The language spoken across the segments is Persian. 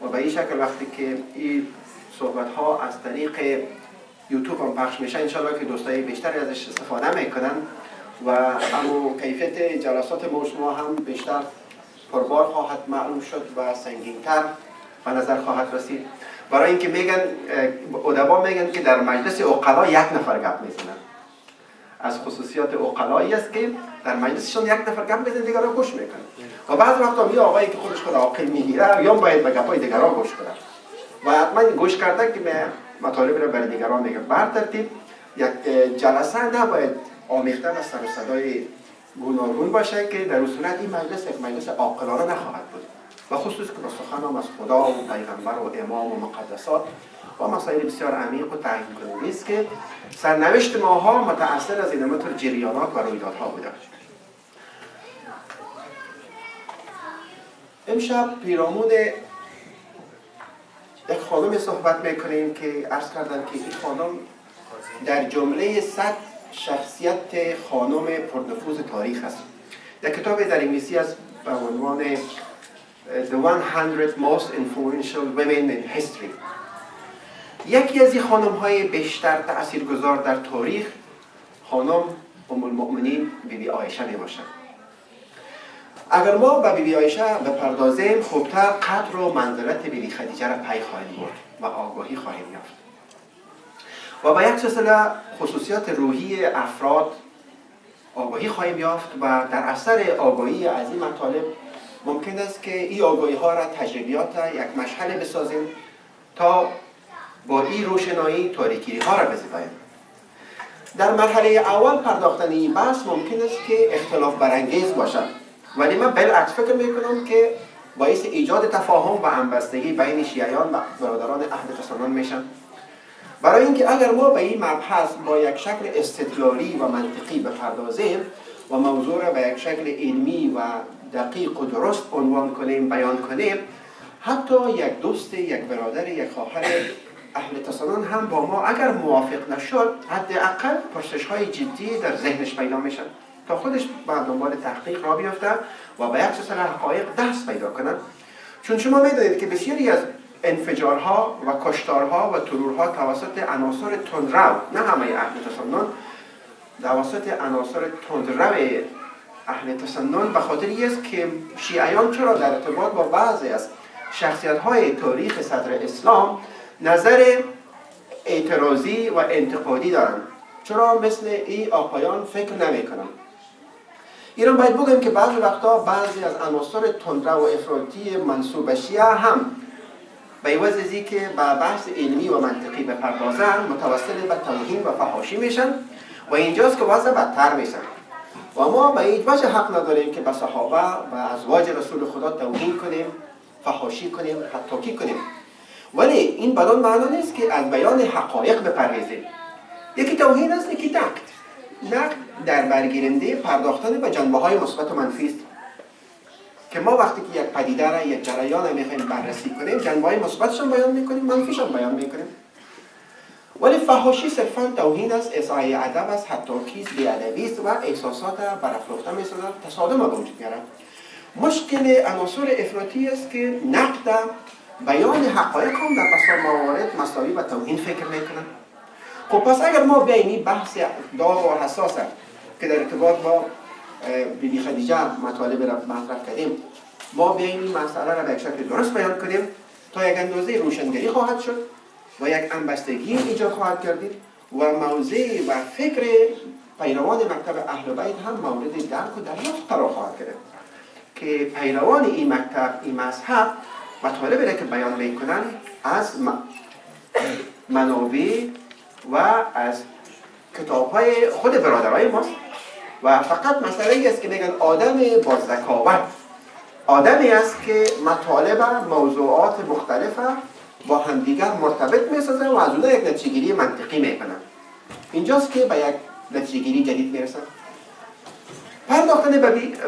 و به این شکل وقتی که این صحبت ها از طریق یوتیوب هم پخش میشه انشالله که دوستای بیشتری ازش استفاده میکنن و اما کیفیت جلسات ما هم بیشتر پربار خواهد معلوم شد و سنگین‌تر به نظر خواهد رسید. برای اینکه میگن ادبا میگن که در مجلس عقلا یک نفر گپ میزنن. از خصوصیات عقلایی است که در مجلسشون یک نفر گپ میزنن دیگران گوش میکنن. و بعضی وقتا می آقایی که خودش خود عاقل میگیره یا باید به گپای دیگران گوش کنه. و حتما گوش کرده که مطالب را برای دیگران میگه. بر ترتیب یک جلسه نباید آمیخته و سر و صدای گوناگون باشه که در صورت این مجلس یک مجلس عاقلانه نخواهد بود. و خصوص که سخن از خدا و پیغمبر و امام و مقدسات و مسائل بسیار عمیق و تعیین کننده است که سرنوشت ماها متأثر از این متر جریانات و رویدادها بوده. امشب پیرامون یک خانم صحبت میکنیم که عرض کردم که این خانم در جمله 100 شخصیت خانم پرنفوذ تاریخ است. در کتاب در انگلیسی است به عنوان The 100 Most Influential Women in History. یکی از این خانم های بیشتر تأثیرگذار در تاریخ خانم ام المؤمنین بیبی عایشه می باشد. اگر ما به بیبی عایشه بپردازیم خوبتر قدر و منزلت بیبی خدیجه را پی خواهیم برد و آگاهی خواهیم یافت و با یک سلسله خصوصیات روحی افراد آگاهی خواهیم یافت و در اثر آگاهی از این مطالب ممکن است که این آگاهی ها را تجربیات یک مشعله بسازیم تا با این روشنایی تاریکی ها را بزداییم. در مرحله اول پرداختن این بحث ممکن است که اختلاف برانگیز باشد، ولی من بالعکس فکر میکنم که باعث ایجاد تفاهم و همبستگی بین شیعیان و برادران اهل تسنن میشن. برای اینکه اگر ما به این مبحث با یک شکل استدلالی و منطقی بپردازیم و موضوع را به یک شکل علمی و دقیق و درست عنوان کنیم، بیان کنیم، حتی یک دوست، یک برادر، یک خواهر اهل تسنن هم با ما اگر موافق نشد حداقل پرسش های جدی در ذهنش پیدا میشن تا خودش به دنبال تحقیق را بیفته و به یک سلسله حقایق دست پیدا کنند. چون شما میدونید که بسیاری از انفجارها و کشتارها و ترورها توسط عناصر تندرو، نه همه اهل تسنن، توسط عناصر تندرو اهل تسنن به خاطر است که شیعیان چرا در ارتباط با بعضی از شخصیت‌های تاریخ صدر اسلام نظر اعتراضی و انتقادی دارند، چرا مثل این آقایان فکر نمی‌کنند. ایران باید بگم که بعضی وقتا بعضی از عناصر تندرو و افراطی منسوب به شیعه هم به عوض از اینکه به بحث علمی و منطقی بپردازن متوسل به توهین و فحاشی میشن و اینجاست که وضع بدتر میشن و ما به هیچ وجه حق نداریم که به صحابه و ازواج رسول خدا توهین کنیم، فحاشی کنیم، حطاکی کنیم. ولی این بدان معنا نیست که از بیان حقایق بپرهیزیم. یکی توهین است، یکی نقد در برگیرنده پرداختن به جنبه‌های مثبت و منفی است که ما وقتی که یک پدیده را، یک جریان را می‌خوایم بررسی کنیم، جنبه‌های مثبتش هم بیان می‌کنیم، منفیش هم بیان می‌کنیم. ولی فحاشی صرفاً توهین است، اساءه ادب است، حطاکی است، بی‌ادبی است و احساسات را برافروخته می‌سازد، تصادم به وجود می‌آورد. مشکل عناصر افراطی است که نقد بیان حقایق هم در بسیار موارد مساوی و توهین فکر می‌کنند. خب پس اگر ما بیاییم بحث داغ و حساس که در ارتباط با بیبی خدیجه مطالب را مطرح کردیم، ما بیاییم این مسئله را به یک شکل درست بیان کنیم تا یک اندازه روشنگری خواهد شد و یک همبستگی ایجاد خواهد کردید و موضع و فکر پیروان مکتب اهل بیت هم مورد درک و دریافت قرار خواهد گرفت که پیروان این مکتب، این مذهب مطالبی را که بیان میکنن از منابع و از کتاب‌های خود برادرای ماست و فقط مسئله است که میگن آدم با ذکاوت آدمی است که مطالب موضوعات مختلفه با همدیگر مرتبط میسازه و از اونها یک نتیجه‌گیری منطقی میکنن. اینجاست که به یک نتیجه‌گیری جدید میرسن. پرداختن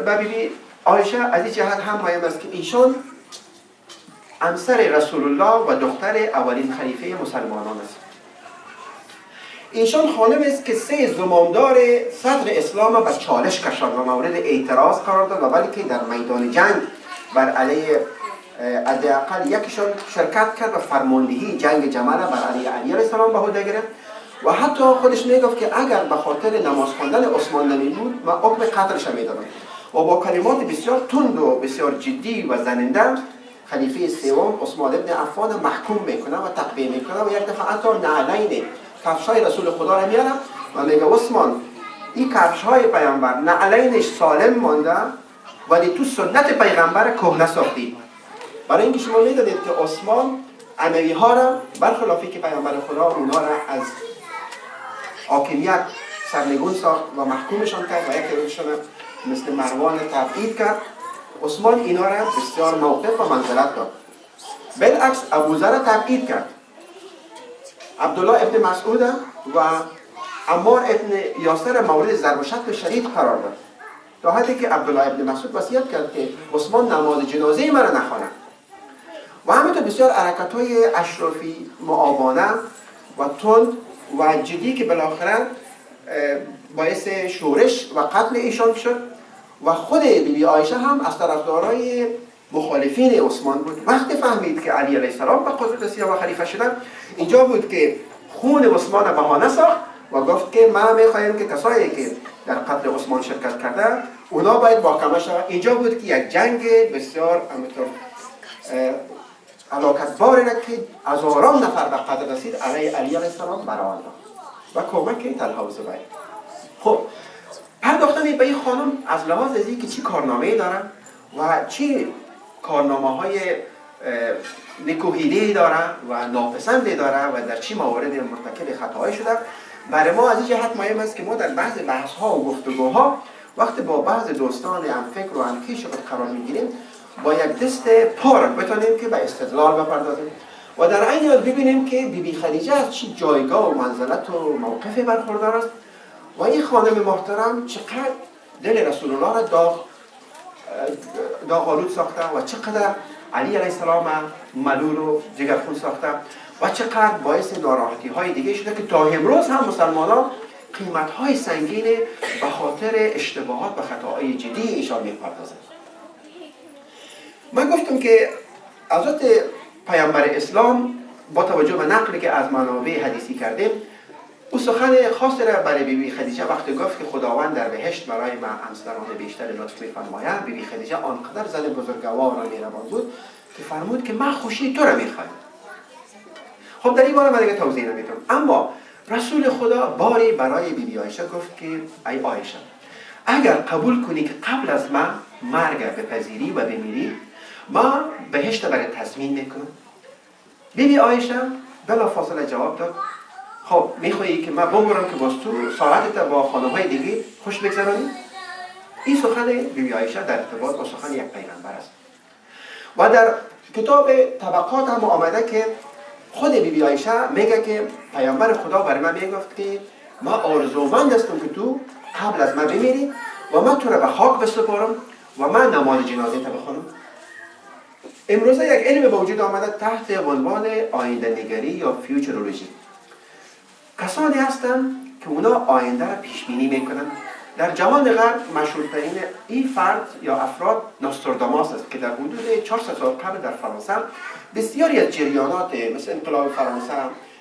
به بیبی عایشه از این جهت هم مهم است که ایشان همسر رسول الله و دختر اولین خلیفه مسلمانان است. ایشان خانم است که 3 زمامدار صدر اسلام به چالش کشاند و مورد اعتراض قرار داد و بلکه در میدان جنگ بر علیه حداقل یکیشان شرکت کرد و فرماندهی جنگ جمل بر علیه علی علیه السلام به عهده گرفت و حتی خودش میگفت که اگر به خاطر نماز خواندن عثمان نمی بود من حکم قتلش میدادم و با کلمات بسیار تند و بسیار جدی و زننده خلیفه سوم عثمان ابن عفان محکوم میکنه و تقبیه میکنه و یک دفعه حتی نعلین کفشای رسول خدا را میاره و میگه عثمان این کفشای پیامبر نعلینش سالم مانده ولی تو سنت پیغمبر کهنه ساختی. برای اینکه شما میدونید که عثمان اموی ها را برخلافی که پیامبر خدا اونها را از حاکمیت سرنگون ساخت و محکومشان کرد و یک روزشان مثل مروان تبعید کرد، عثمان اینا را بسیار موقف و منزلت داد. بالعکس ابوذر را تبعید کرد، عبدالله ابن مسعود و عمار ابن یاسر مورد ضرب و شتم شدید قرار داد، تا حدی که عبدالله ابن مسعود وصیت کرد که عثمان نماز جنازه مرا نخواند. و همینطور بسیار حرکت‌های اشرافی معاونانه و تند و جدی که بالاخره باعث شورش و قتل ایشان شد و خود بیبی عایشه هم از طرفدارای مخالفین عثمان بود. وقتی فهمید که علی علیه السلام به قدرت رسید و خلیفه شدن، اینجا بود که خون عثمان را بهانه ساخت و گفت که ما میخواهیم که کسایی که در قتل عثمان شرکت کرده اونا باید محاکمه شود. اینجا بود که یک جنگ بسیار هلاکتباری را که هزاران نفر به قتل رسید علیه علی علیه السلام برآورد و کمک تلحوظ باید. خب پرداختن به این خانم از لحاظ از اینکه چی کارنامه‌ای داره و چی کارنامه‌های نکوهیده‌ای داره و ناپسندی داره و در چی موارد مرتکب خطاهایی شده، برای ما از این جهت مهم است که ما در بعض بحث‌ها و گفتگوها وقتی با بعض دوستان همفکر و همکیش قرار می‌گیریم با یک دست پا را بتونیم که به استدلال بپردازیم و در عین حال ببینیم که بیبی خدیجه از چی جایگاه و منزلت و موقف برخوردار است و این خانم محترم چقدر دل رسول الله را داغ‌آلود ساخته و چقدر علی علیه السلام ملول و جگرخون ساخته و چقدر باعث ناراحتی های دیگه شده که تا امروز هم مسلمانان قیمت های سنگین به خاطر اشتباهات و خطاهای جدی ایشان میپردازند. من گفتم که حضرت پیامبر اسلام با توجه به نقلی که از منابع حدیثی کردیم او سخن خاصی را برای بیبی خدیجه وقتی گفت که خداوند در بهشت برای من همسران بیشتر لطف می‌فرماید، بیبی خدیجه آنقدر زن بزرگوار و مهربان بود که فرمود که من خوشی تو را می‌خواهم. خب در این باره من دیگه توضیح نمیدم، اما رسول خدا باری برای بیبی عایشه گفت که ای عایشه اگر قبول کنی که قبل از من مرگ بپذیری و بمیری ما بهشت برای تضمین میکنم. بیبی عایشه بلافاصله جواب داد خب میخوایی که من بمرم که باز تو ساعتت با خانم‌های دیگه خوش بگذرانی؟ این سخن بیبی عایشه در ارتباط با سخن یک پیغمبر است و در کتاب طبقات هم آمده که خود بیبی عایشه میگه که پیامبر خدا برای من میگفت که ما آرزومند هستم که تو قبل از من بمیری و من تو را به خاک بسپارم و من نماز جنازه تا بخونم. امروزه یک علم به وجود آمده تحت عنوان آینده نگری یا فیوچرولوژی. کسانی هستند که اونا آینده را پیش بینی میکنن. در جهان غرب مشهورترین این فرد یا افراد نوستراداموس است که در حدود 400 سال قبل در فرانسه بسیاری از جریانات مثل انقلاب فرانسه،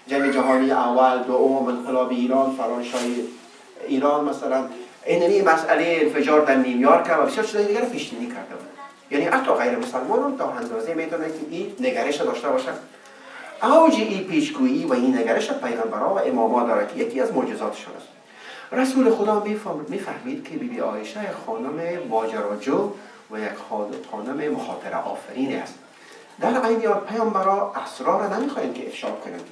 جنگ جهانی اول، دوم، انقلاب ایران، فرانسوی ایران مثلا اینمی مسئله انفجار در نیویورک و بسیار چیزای دیگر پیش بینی کرده بود. یعنی حتی غیر مسلمانان تا اندازه میتونه که این نگرش داشته باشن. اوج این پیشگویی و این نگرش پیغمبران و اماما داره که یکی از معجزاتشون است. رسول خدا میفهمید که بیبی عایشه خانم ماجراجو و یک خانم مخاطره آفرین است. در عین حال پیامبران اسرار را نمیخواهند که افشا کنند.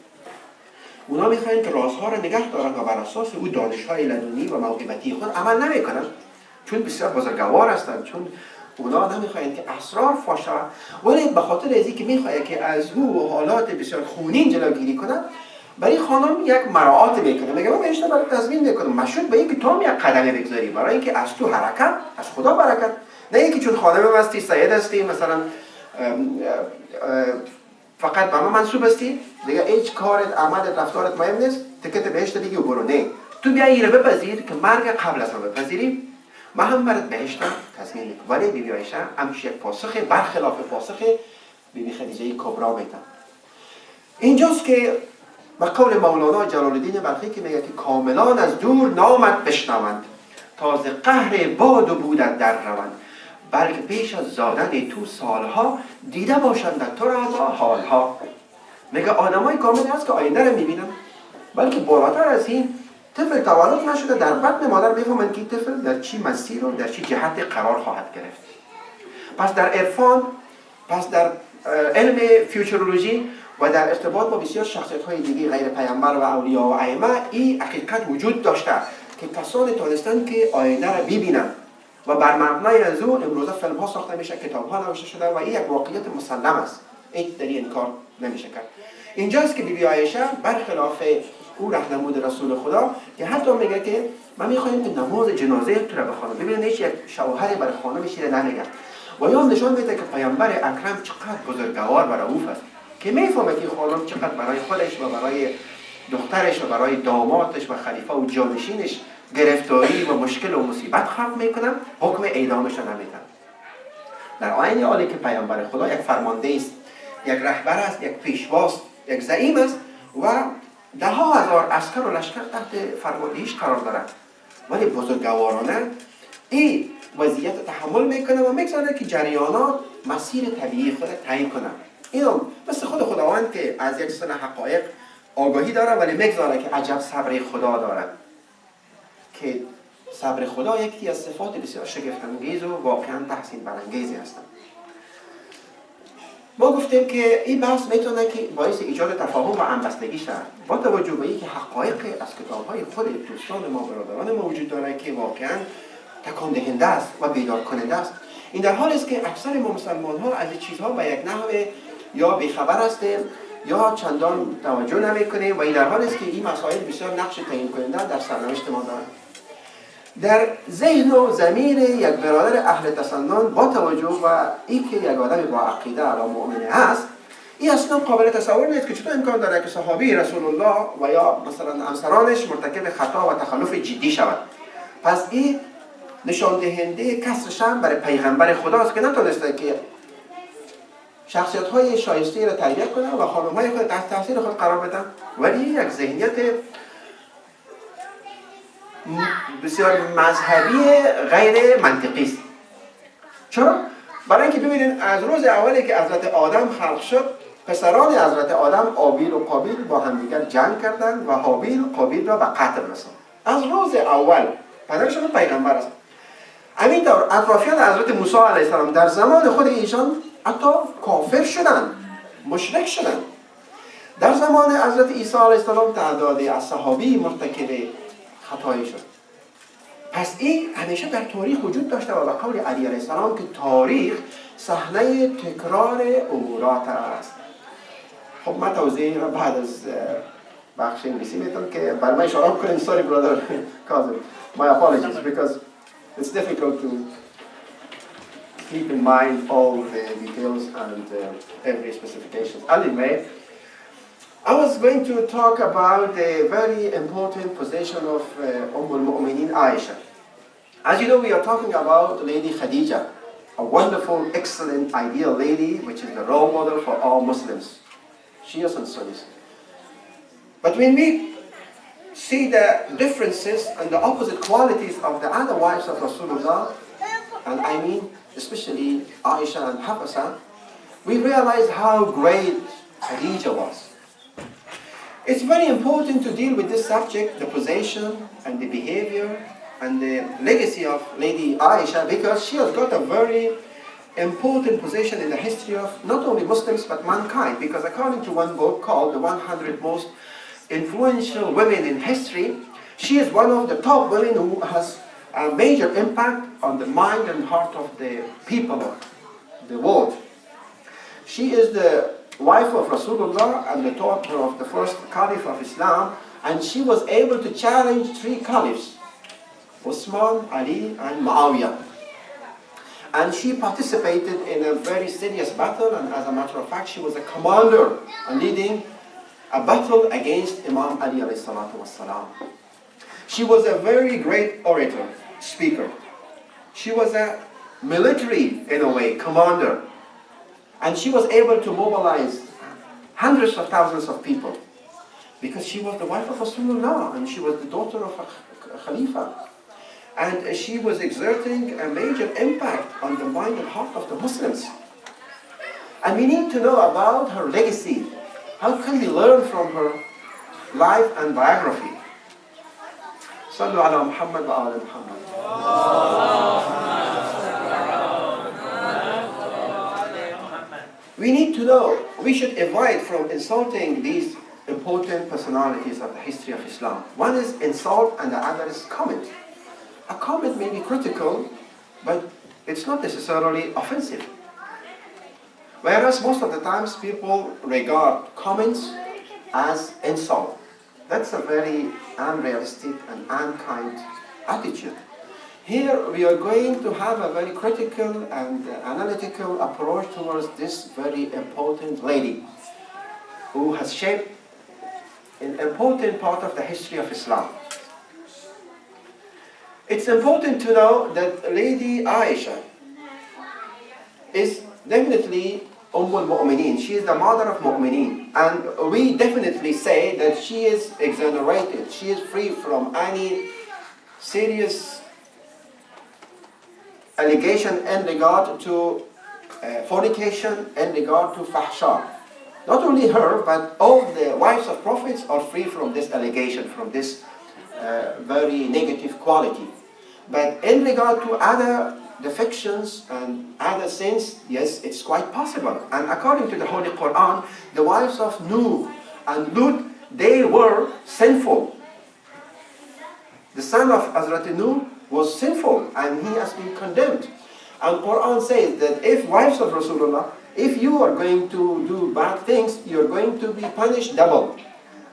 اونا میخواهند که رازها را نگه دارند و بر اساس او دانش‌های لدنی و موهبتی خود عمل نمیکنند، چون بسیار بزرگوار هستند، چون اونا نمیخواهند که اسرار فاش شود، ولی به خاطر از اینکه میخواهند که از او حالات بسیار خونین جلوگیری کنند برای خانم یک مراعات میکنه. میگه من بهش برای تضمین میکنم مشروط به اینکه تو یک قدمی بگذاری برای اینکه از تو حرکت از خدا برکت، نه اینکه چون خانم هستی سید هستی مثلا فقط به من منسوب هستی دیگه هیچ کارت عملت رفتارت مهم نیست تکت بهشت دیگه و برو. نه، تو بیا این رو بپذیر که مرگ قبل از ما بپذیری ما هم برات بهشت تضمین میکنم. ولی بیبی عایشه همش یک پاسخ برخلاف پاسخ بیبی خدیجه کبرا میتن. اینجاست که و قول مولانا جلال الدین بلخی که میگه که کاملان از دور نامت بشنوند، تازه قهر باد و بودت در روند، بلکه پیش از زادن تو سالها دیده باشند تو را با حالها. میگه آدمای کامل هست که آینده رو میبینن، بلکه بالاتر از این طفل تولد نشده در بطن مادر میفهمند که طفل در چی مسیر و در چی جهت قرار خواهد گرفت. پس در عرفان، پس در علم فیوچرولوژی و در ارتباط با بسیار شخصیت‌های دیگه غیر پیامبر و اولیاء و ائمه این حقیقت وجود داشته که کسانی تونستن که آینده را ببینن و بر مبنای از او امروزه فیلم‌ها ساخته میشه، کتاب‌ها نوشته شده و این یک واقعیت مسلم است. هیچ در این انکار نمیشه کرد. اینجاست که بیبی عایشه برخلاف او راهنمود رسول خدا که حتی میگه که ما می‌خوایم که نماز جنازه تو را بخوانم. ببینید هیچ یک شوهری برای خانمش نمیگه. و یا نشان میده که پیامبر اکرم چقدر بزرگوار و رؤوف است که میفهمه که خانم چقدر برای خودش و برای دخترش و برای دامادش و خلیفه و جانشینش گرفتاری و مشکل و مصیبت خلق میکنن، حکم اعدامش نمیدن. در عین حالی که پیامبر خدا یک فرمانده است، یک رهبر است، یک پیشواست، یک زعیم است و ده ها هزار عسکر و لشکر تحت فرماندهیش قرار دارد، ولی بزرگوارانه این وضعیت تحمل میکنه و میگذاره که جریانات مسیر طبیعی خود تعیین کنه. اینو مثل خود خداوند که از یک سری حقایق آگاهی داره ولی میگذاره که عجب صبر خدا دارد، که صبر خدا یکی از صفات بسیار شگفت انگیز و واقعا تحسین برانگیزی هستند. ما گفتیم که این بحث میتونه که باعث ایجاد تفاهم و همبستگی شود با توجه به اینکه حقایق از کتاب‌های خود دوستان ما برادران ما وجود داره که واقعا تکان دهنده است و بیدار کننده است. این در حالی است که اکثر ما مسلمان ها از این چیزها به یک نحو یا بیخبر هستیم یا چندان توجه نمیکنیم و این در حالی است که این مسائل بسیار نقش تعیین کننده در سرنوشت ما دارند. در ذهن و ضمیر یک برادر اهل تسنن با توجه و این که یک آدم با عقیده و مؤمنه هست، این اصلا قابل تصور نیست که چطور امکان داره که صحابی رسول الله و یا مثلا همسرانش مرتکب خطا و تخلف جدی شود. پس این نشان دهنده کسر شأن برای پیغمبر خداست که نتونسته که شخصیت‌های شایسته را تربیت کنه و خانم‌های خود تحت تاثیر خود قرار بدن، ولی یک ذهنیت بسیار مذهبی غیر منطقی است. چرا؟ برای اینکه ببینید از روز اولی که حضرت آدم خلق شد، پسران حضرت آدم آبیل و قابیل با همدیگر جنگ کردند و حابیل قابیل را به قتل رساند. از روز اول پدرشون پیغمبر است. همینطور اطرافیان حضرت موسی علیه السلام در زمان خود ایشان حتی کافر شدند، مشرک شدند. در زمان حضرت عیسی علیه السلام تعدادی از صحابی مرتکب خطایی شد. پس این همیشه در تاریخ وجود داشته و به قول علی علیه السلام که تاریخ صحنه تکرار امورات است. خب من توضیح را بعد از بخش انگلیسی میتونم که برای من اشاره کنیم. sorry brother Kazim, my apologies because it's difficult to keep in mind all the details and every specifications. Anyway, I was going to talk about the very important position of al-Mu'minin Aisha. As you know, we are talking about Lady Khadija, a wonderful, excellent, ideal lady, which is the role model for all Muslims, Shias and Sunnis. But when we see the differences and the opposite qualities of the other wives of Rasulullah, and I mean especially Aisha and Hafsa, we realize how great Khadija was. It's very important to deal with this subject, the position and the behavior and the legacy of Lady Aisha, because she has got a very important position in the history of not only Muslims but mankind. Because according to one book called The 100 Most Influential Women in History, she is one of the top women who has a major impact on the mind and heart of the people of the world. She is the wife of Rasulullah and the daughter of the first Caliph of Islam, and she was able to challenge 3 caliphs, Uthman, Ali and Muawiyah. And she participated in a very serious battle, and as a matter of fact she was a commander and leading a battle against Imam Ali alayhi salatu wassalam. She was a very great orator, speaker. She was a military, in a way, commander. And she was able to mobilize hundreds of thousands of people because she was the wife of Rasulullah and she was the daughter of a Khalifa. And she was exerting a major impact on the mind and heart of the Muslims. And we need to know about her legacy. How can we learn from her life and biography? Sallu ala Muhammad wa ala Muhammad. We need to know, we should avoid from insulting these important personalities of the history of Islam. One is insult and the other is comment. A comment may be critical, but it's not necessarily offensive. Whereas most of the times people regard comments as insult. That's a very unrealistic and unkind attitude. Here we are going to have a very critical and analytical approach towards this very important lady who has shaped an important part of the history of Islam. It's important to know that Lady Aisha is definitely al-Mu'mineen. She is the mother of Mu'mineen. And we definitely say that she is exonerated. She is free from any serious allegation in regard to fornication, in regard to fahsha. Not only her, but all the wives of prophets are free from this allegation, from this very negative quality. But in regard to other defections and other sins, yes, it's quite possible. And according to the Holy Quran, the wives of Nuh and Lut, they were sinful. The son of Hazrat Nuh was sinful and he has been condemned. And Quran says that if wives of Rasulullah, if you are going to do bad things, you're going to be punished double.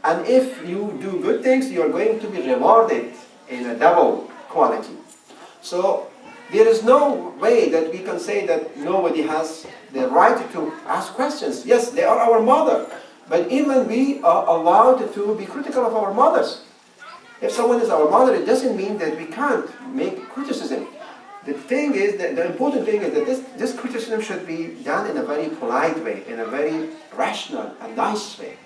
And if you do good things, you're going to be rewarded in a double quality. So there is no way that we can say that nobody has the right to ask questions. Yes, they are our mother, but even we are allowed to be critical of our mothers. If someone is our mother, it doesn't mean that we can't make criticism. The thing is, that the important thing is that this criticism should be done in a very polite way, in a very rational and nice way.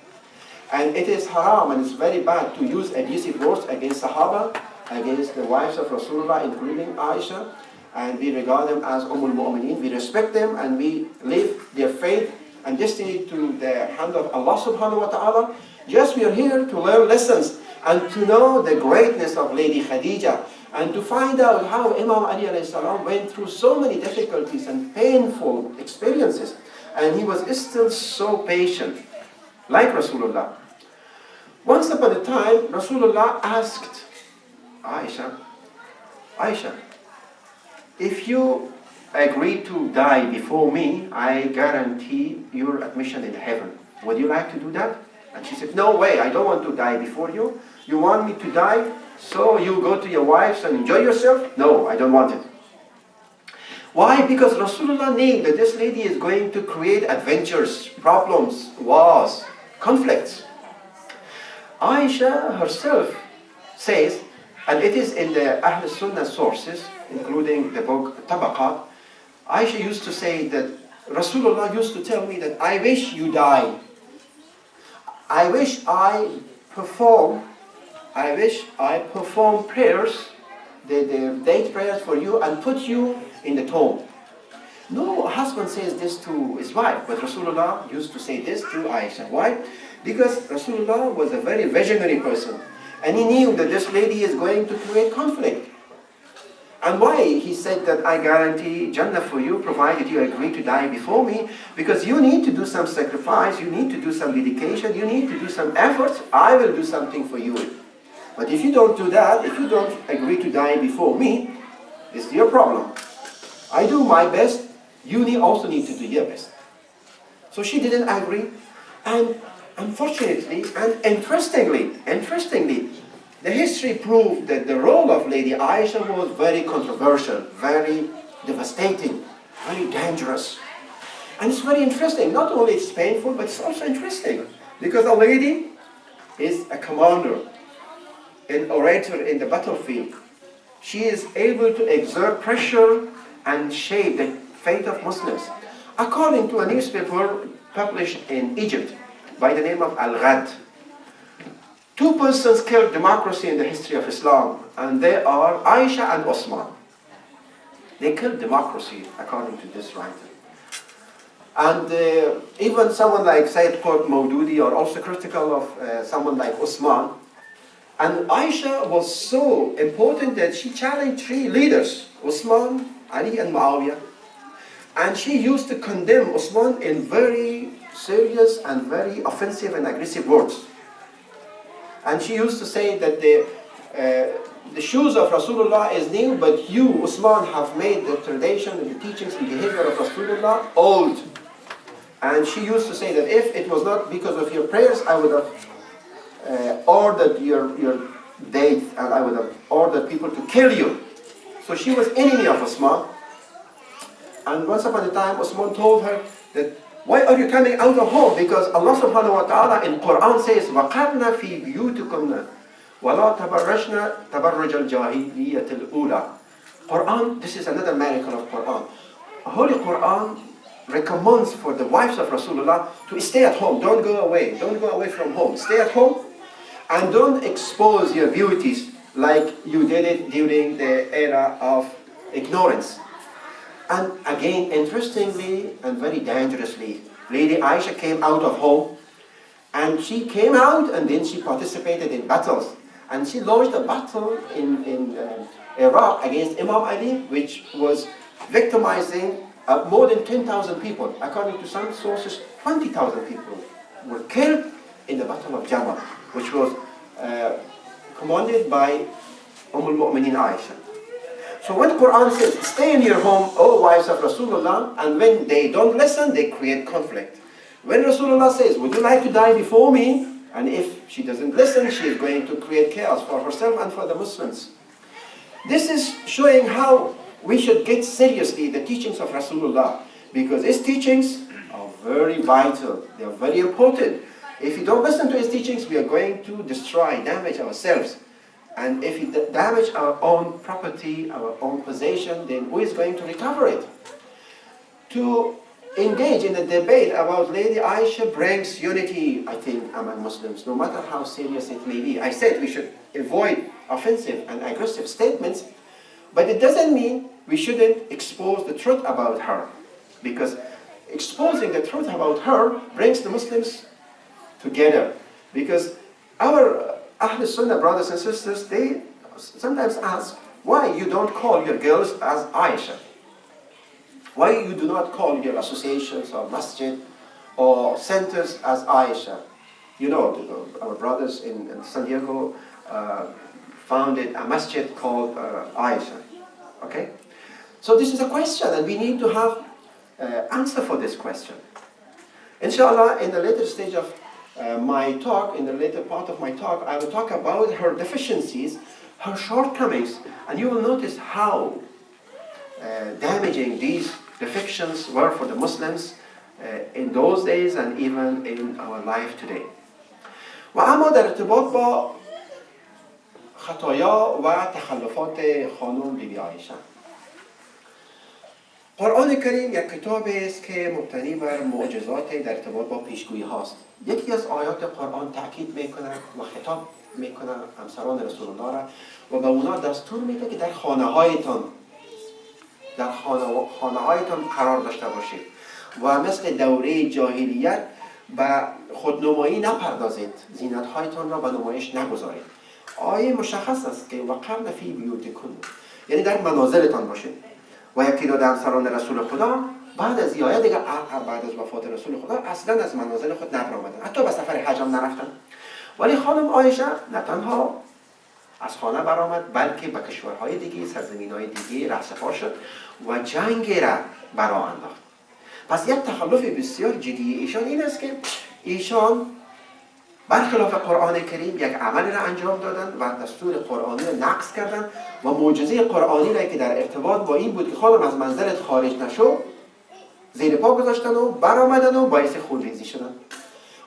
And it is haram and it's very bad to use abusive words against Sahaba, against the wives of Rasulullah, including Aisha, and we regard them as al-Mu'mineen. We respect them and we leave their faith and destiny to the hand of Allah subhanahu wa ta'ala. Just we are here to learn lessons and to know the greatness of Lady Khadija and to find out how Imam Ali alayhi salam went through so many difficulties and painful experiences, and he was still so patient, like Rasulullah. Once upon a time, Rasulullah asked Aisha, if you agree to die before me, I guarantee your admission in heaven. Would you like to do that? And she said, no way, I don't want to die before you. You want me to die so you go to your wives and enjoy yourself? No, I don't want it. Why? Because Rasulullah knew that this lady is going to create adventures, problems, wars, conflicts. Aisha herself says, and it is in the Ahl Sunnah sources, including the book Tabaqat, Aisha used to say that Rasulullah used to tell me that I wish you die. I wish I perform prayers, the date prayers for you and put you in the tomb. No husband says this to his wife, but Rasulullah used to say this to Aisha. Why? Because Rasulullah was a very visionary person. And he knew that this lady is going to create conflict. And why he said that I guarantee Jannah for you, provided you agree to die before me, because you need to do some sacrifice, you need to do some dedication, you need to do some efforts, I will do something for you. But if you don't do that, if you don't agree to die before me, it's your problem. I do my best, you also need to do your best. So she didn't agree, and unfortunately and interestingly, the history proved that the role of Lady Aisha was very controversial, very devastating, very dangerous. And it's very interesting. Not only it's painful, but it's also interesting. Because a lady is a commander, an orator in the battlefield. She is able to exert pressure and shape the fate of Muslims. According to a newspaper published in Egypt by the name of Al-Ghad, two persons killed democracy in the history of Islam, and they are Aisha and Osman. They killed democracy, according to this writer. And even someone like Sayyid Qutb Maududi are also critical of someone like Osman. And Aisha was so important that she challenged three leaders, Osman, Ali and Muawiyah. And she used to condemn Osman in very serious and very offensive and aggressive words. And she used to say that the shoes of Rasulullah is new, but you, Osman, have made the tradition and the teachings and behavior of Rasulullah old. And she used to say that if it was not because of your prayers, I would have ordered your date, and I would have ordered people to kill you. So she was enemy of Osman. And once upon a time, Osman told her that, why are you coming out of home? Because Allah subhanahu wa ta'ala in Quran says, وَقَرْنَا فِي بِيُوتِكُمْنَا وَلَا تَبَرَّجْنَا تَبَرُّجَ الْجَاهِلِيَّةِ الْأُولَى. Quran, this is another miracle of Quran. Holy Quran recommends for the wives of Rasulullah to stay at home. Don't go away. Don't go away from home. Stay at home and don't expose your beauties like you did it during the era of ignorance. And again, interestingly and very dangerously, Lady Aisha came out of home, and she came out and then she participated in battles. And she launched a battle in Iraq against Imam Ali, which was victimizing more than 10,000 people. According to some sources, 20,000 people were killed in the Battle of Jamal, which was commanded by al-Mu'minin Aisha. So when Quran says, stay in your home, O wives of Rasulullah, and when they don't listen, they create conflict. When Rasulullah says, would you like to die before me? And if she doesn't listen, she is going to create chaos for herself and for the Muslims. This is showing how we should get seriously the teachings of Rasulullah, because his teachings are very vital. They are very important. If you don't listen to his teachings, we are going to destroy, damage ourselves. And if we damage our own property, our own possession, then who is going to recover it? To engage in a debate about Lady Aisha brings unity, I think, among Muslims, no matter how serious it may be. I said we should avoid offensive and aggressive statements, but it doesn't mean we shouldn't expose the truth about her, because exposing the truth about her brings the Muslims together. Because our Ahl Sunnah brothers and sisters, they sometimes ask why you don't call your girls as Aisha. Why you do not call your associations or masjid or centers as Aisha. You know, our brothers in San Diego founded a masjid called Aisha. Okay? So this is a question, and we need to have answer for this question. Inshallah, in the later stage of my talk, in the later part of my talk, I will talk about her deficiencies, her shortcomings, and you will notice how damaging these defections were for the Muslims in those days and even in our life today. و اما در ارتباط با خطایا و تخلفات خانم بیبی عایشه، قرآن کریم یک کتاب است که مبتنی بر معجزات در ارتباط با پیشگویی هاست. یکی از آیات قرآن تاکید میکنه و خطاب میکنه همسران رسول الله را و به اونا دستور میده که در خانه هایتان قرار داشته باشید و مثل دوره جاهلیت به خودنمایی نپردازید، زینت هایتان را به نمایش نگذارید. آیه مشخص است که وقرن فی بیوتکن، یعنی در منازلتان باشید. و یکی دو همسران رسول خدا بعد از آیه دیگه، بعد از وفات رسول خدا اصلا از منازل خود نبرآمدند، حتی به سفر حج هم نرفتند. ولی خانم عایشه نه تنها از خانه برآمد، بلکه به کشورهای دیگه، سرزمینهای دیگه رهسپار شد و جنگ را برا انداخت. پس یک تخلف بسیار جدی ایشان این است که ایشان برخلاف قرآن کریم یک عمل را انجام دادند و دستور قرآنی را نقض کردند و معجزه قرآنی را که در ارتباط با این بود که خانم از منزلت خارج نشو زیر پا گذاشتن و برآمدن و باعث خونریزی شدن.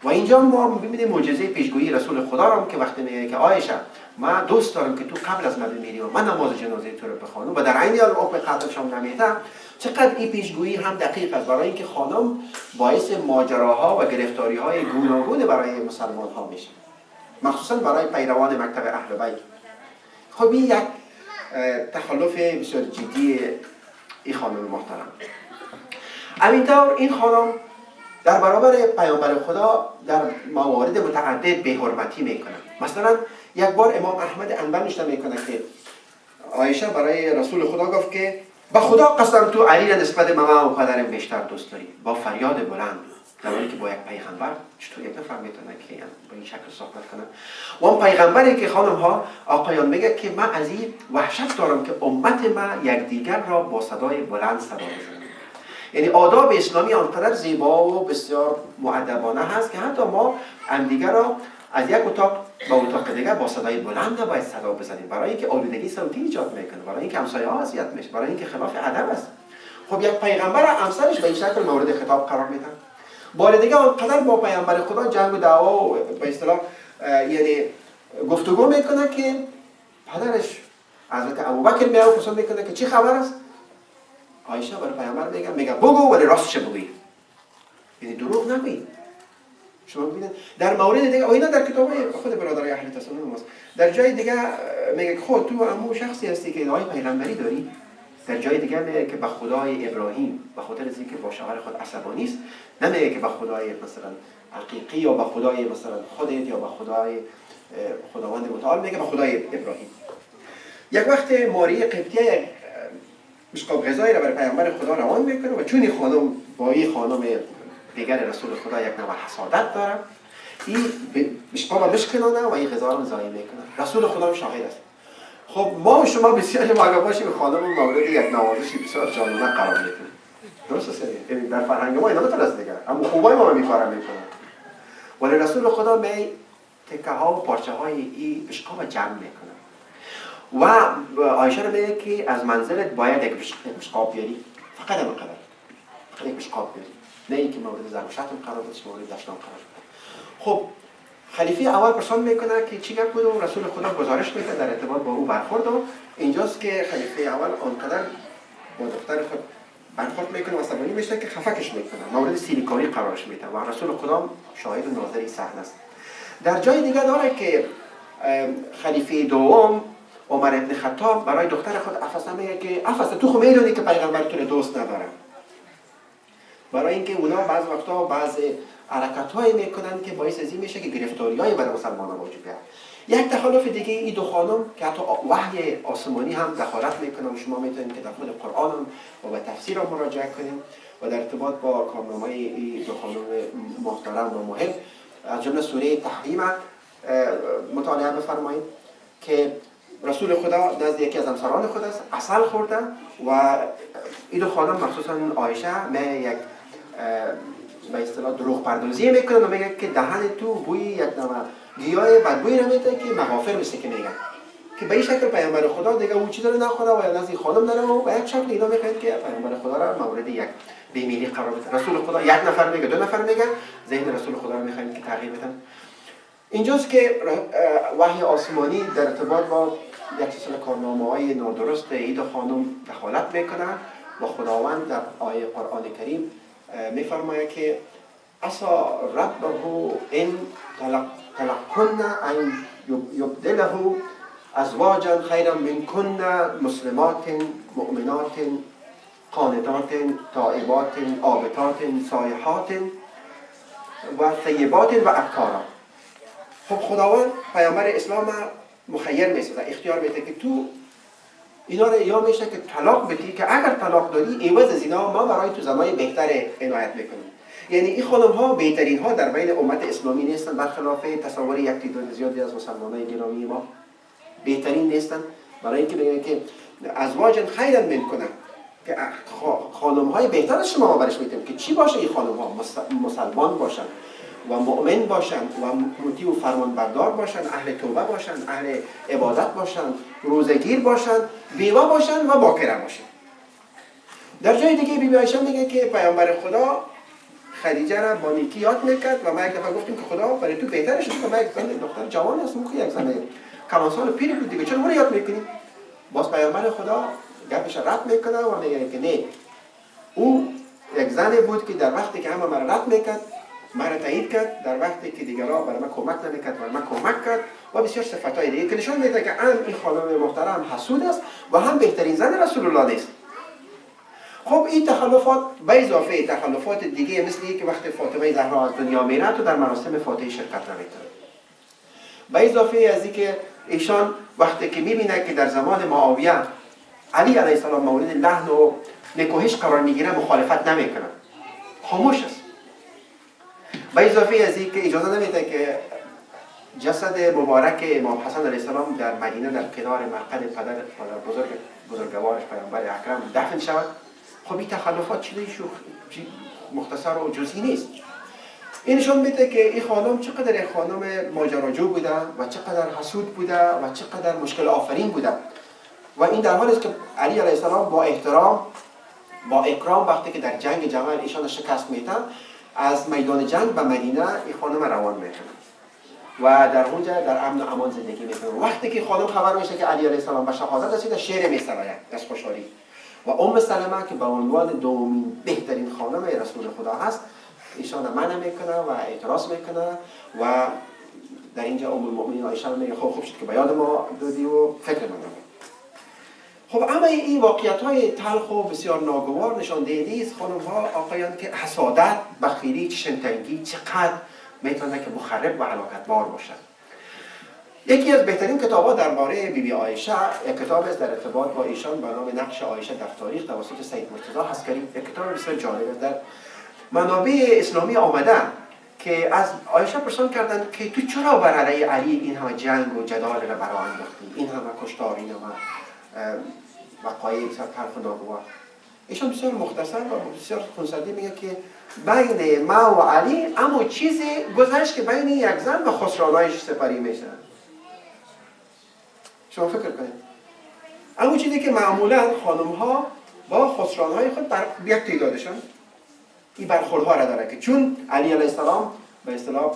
و اینجا ما می‌بینیم معجزه پیشگویی رسول خدا را که وقتی میگه که عایشه من دوست دارم که تو قبل از من بمیری و من نماز جنازه تو رو بخوانم و در عین حال حکم قتل شام نمیتم. چقدر این پیشگویی هم دقیق است، برای اینکه خانم باعث ماجراها و گرفتاری‌های گوناگون برای مسلمان‌ها میشه، مخصوصا برای پیروان مکتب اهل بیت. خب این یک تخلف بسیار جدی این خانم محترم. همینطور این خانم در برابر پیامبر خدا در موارد متعدد بی‌حرمتی میکنه. مثلا یک بار امام احمد انبر نشته میکنه که عایشه برای رسول خدا گفت که به خدا قسم تو علی را نسبت به من و پدرم بیشتر دوست داری، با فریاد بلند، در حالی که با یک پیغمبر چطور یک نفر میتونه که با این شکل صحبت کنه؟ و اون پیغمبری که خانم ها آقایان میگه که من از این وحشت دارم که امت من یکدیگر را با صدای بلند صدا بزنه. یعنی آداب اسلامی آنقدر زیبا و بسیار مؤدبانه هست که حتی ما همدیگر را از یک اتاق به اتاق دیگر با صدای بلند نباید صدا بزنیم، برای اینکه آلودگی صوتی ایجاد میکنه، برای اینکه همسایه ها اذیت میشه، برای اینکه خلاف ادب است. خب یک پیغمبر همسرش به این شکل مورد خطاب قرار میدن. بار دیگه آنقدر با پیغمبر خدا جنگ و دعوا و به اصطلاح یعنی گفتگو میکنه که پدرش حضرت ابوبکر میاد پرسید میکنه که چی خبر است؟ عایشه برای پیغمبر میگه بگو ولی راستش بگوی، یعنی دروغ نگوی. شما ببینید در مورد دیگه اینا در کتاب خود برادرای اهل تسنن ماست. در جای دیگه میگه که خود تو همون شخصی هستی که ادعای پیغمبری داری. در جای دیگه میگه که به خدای ابراهیم به خاطر اینکه با شوهر خود عصبانی است، نمیگه که به خدای مثلا حقیقی یا به خدای مثلا خودت یا به خدای خداوند متعال، میگه به خدای ابراهیم. یک وقت ماری قبطیه یک مشقاب غذایی را برای پیامبر خدا روان میکنه و چون این خانم با این خانم دیگر رسول خدا یک نوع حسادت داره، این مشقاب مشکنانه و این غذا را ضایع میکنه. رسول خدا شاهد است. خب ما و شما بسیاری واقع باشیم به خانم مورد یک نوازشی بسیار جانانه قرار میدیم. درست است؟ در فرهنگ ما اینا مثل است دیگه، اما خوبای ما میکارم میکنن. ولی رسول خدا می تکه ها و پارچه های این مشقاب جمع میکنه و عایشه رو میگه که از منزلت باید یک مشقاب بیاری، فقط همین قدر، یک مشقاب بیاری، نه اینکه مورد زرشت قرار بده، مورد دشنام قرار بده. خب خلیفه اول پرسان میکنه که چی گپ بود و رسول خدا گزارش میده در ارتباط با او برخورد و اینجاست که خلیفه اول آنقدر با دختر خود برخورد میکنه و عصبانی میشه که خفکش میکنه، مورد سیلیکاری قرارش میده و رسول خدا شاهد و ناظر این صحنه است. در جای دیگه داره که خلیفه دوم عمر ابن خطاب برای دختر خود افسه میگه که افسه تو خو میدونی که پیغمبر تو دوست نداره، برای اینکه اونا بعض وقتا بعض حرکت‌هایی میکنن که باعث از این میشه که گرفتاری‌های برای مسلمانان وجود بیاد. یک تخلف دیگه این دو خانم که حتی وحی آسمانی هم دخالت میکنن و شما میتونید که در خود قرآن هم و به تفسیر هم مراجعه کنیم و در ارتباط با کارنامه این دو خانم محترم و مهم از جمله سوره تحریم مطالعه بفرمایید که رسول خدا نزد یکی از همسران خود است، عسل خورده و این دو خانم مخصوصا عایشه یک به اصطلاح دروغ پردازی میکنن و میگن که دهن تو بوی یک نوع گیاه بدبویی رو میده که مغافر مثل که میگن که به این شکل پیامبر خدا دیگه اون چیز رو نخوره و نزد خانم نره و به یک شکل اینا میگن که پیامبر خدا را مورد یک بیمیلی قرار بده. رسول خدا یک نفر میگه، دو نفر میگن، ذهن رسول خدا رو میخوایم که تغییر بدن. اینجاست که وحی آسمانی در ارتباط با یک سلسله کارنامه‌های نادرست این دو خانم دخالت میکنن و خداوند در آیه قرآن کریم میفرماید که عسا ربه ان طلقکن ان یبدله ازواجا خیرا منکن مسلمات مؤمنات قانتات تائبات عابدات سائحات و طیبات و ابکارا. خب خداوند پیامبر اسلام مخیر میسازه، اختیار میده که تو اینا رو یا میشه که طلاق بدی که اگر طلاق دادی عوض از اینا ما برای تو زمای بهتر عنایت میکنیم. یعنی این خانم ها بهترین ها در بین امت اسلامی نیستن، برخلاف تصور یک تعداد زیادی از مسلمانان گرامی ما بهترین نیستن، برای اینکه بگن که ازواج خیرا منکنن که خانم های بهتر از شما برش میتونیم که چی باشه این خانم ها مسلمان باشن و مؤمن باشن و مطیع و فرمانبردار باشن، اهل توبه باشن، اهل عبادت باشن، روزگیر باشن، بیوه باشن و باکره باشن. در جای دیگه بیبی عایشه میگه که پیامبر خدا خدیجه را با نیکی یاد میکرد و ما یک دفعه گفتیم که خدا برای تو بهتره شد که ما یک زن دختر جوان هستم که یک زن کمان سال پیری بود دیگه، چرا ما یاد میکنیم؟ باز پیامبر خدا گپش رد میکنه و میگه که نه، او یک زنی بود که در وقتی که همه مرا رد میکرد مرا تایید کرد، در وقتی که دیگران برای من کمک نمیکرد برای من کمک کرد و بسیار صفاتهای دیگه که نشون میده که هم این خانم محترم حسود است و هم بهترین زن رسول الله نیست. خب این تخلفات به اضافه تخلفات دیگه مثل اینکه وقتی فاطمه زهرا از دنیا میره تو در مراسم فاتحه شرکت نمیکنه. به اضافه از اینکه ایشان وقتی که میبینه که در زمان معاویه علی علیه السلام مورد لحن و نکوهش قرار میگیره مخالفت نمیکنه، خاموش است. به اضافه از اینکه اجازه نمیده که جسد مبارک امام حسن علیه السلام در مدینه در کنار مقعد پدر بزرگوارش پیامبر اکرم دفن شود. خب این تخلفات چیزی مختصر و جزئی نیست. این نشون میده که این خانم چقدر خانم ماجراجو بوده و چقدر حسود بوده و چقدر مشکل آفرین بوده و این در حالی است که علی علیه السلام با احترام با اکرام وقتی که در جنگ جمل ایشان شکست میده از میدان جنگ به مدینه این خانم روان میکنه و در اونجا در امن و امان زندگی میکنه. وقتی که خانم خبر میشه که علی علیه السلام به شهادت رسیده شعر میسراید از خوشحالی و سلمه که به عنوان دومین بهترین خانم رسول خدا هست ایشان منع میکنه و اعتراض میکنه و در اینجا المؤمنین عایشه میگه خوب شد که به یاد ما دادی و فکر من نمی. خب اما این واقعیت های تلخ و بسیار ناگوار نشان دهنده است خانم ها آقایان که حسادت، بخیلی، چشم‌تنگی چقدر میتونه که مخرب و هلاکتبار باشد. یکی از بهترین کتاب‌ها درباره بیبی عایشه یک کتاب است در ارتباط با ایشان به نام نقش عایشه در تاریخ توسط سید مرتضی حسکری. یک کتاب بسیار جالب است. در منابع اسلامی آمده که از عایشه پرسان کردند که تو چرا بر علیه علی این همه جنگ و جدال را برآ انداختی، این همه کشتار، این همه وقایع بسیار تلخ و ناگوار. ایشان بسیار مختصر و بسیار خونسردی میگه که بین ما و علی اما چیزی گذشت که بین یک زن و خسرانایش سپری میشه. شما فکر کنید اما چیزی که معمولا خانم ها با خسرانهای خود بر یک تعدادشان این برخوردها را داره که چون علی علیه السلام به اصطلاح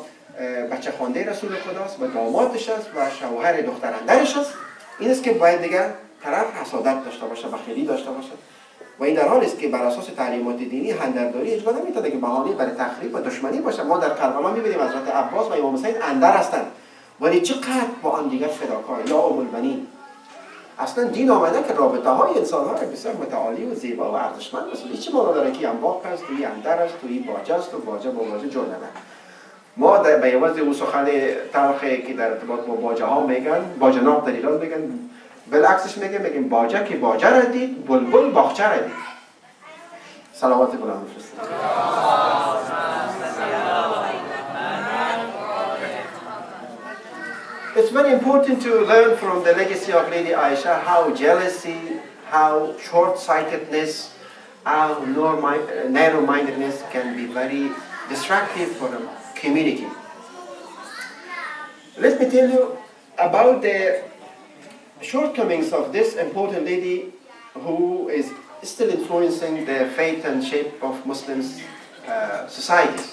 بچه خوانده رسول خداست و دامادش است و شوهر دخترندرش است، این است که باید دیگر طرف حسادت داشته باشه، بخیلی داشته باشه و این در حالی است که بر اساس تعلیمات دینی هندرداری اجازه نمیده که بهانه برای تخریب و دشمنی باشه. ما در کربلا می‌بینیم حضرت عباس و امام حسین اندر هستند ولی چقدر با هم دیگر فداکار. یا ام البنین اصلا دین آمده که رابطه های انسان ها بسیار متعالی و زیبا و ارزشمند است. هیچ معنی داره که انباق است، توی اندر است، توی باجه است و باجه با باجه جور نده. ما در به عوض اون سخن تلخی که در ارتباط با باجه ها میگن، باجه ناب در ایران میگن، بالعکسش میگیم باجه که باجه را دید، بلبل باغچه را دید. صلوات بلند بفرستید. It's very important to learn from the legacy of Lady Aisha how jealousy, how short-sightedness, how narrow-mindedness can be very destructive for a community. Let me tell you about the shortcomings of this important lady who is still influencing the fate and shape of Muslims societies.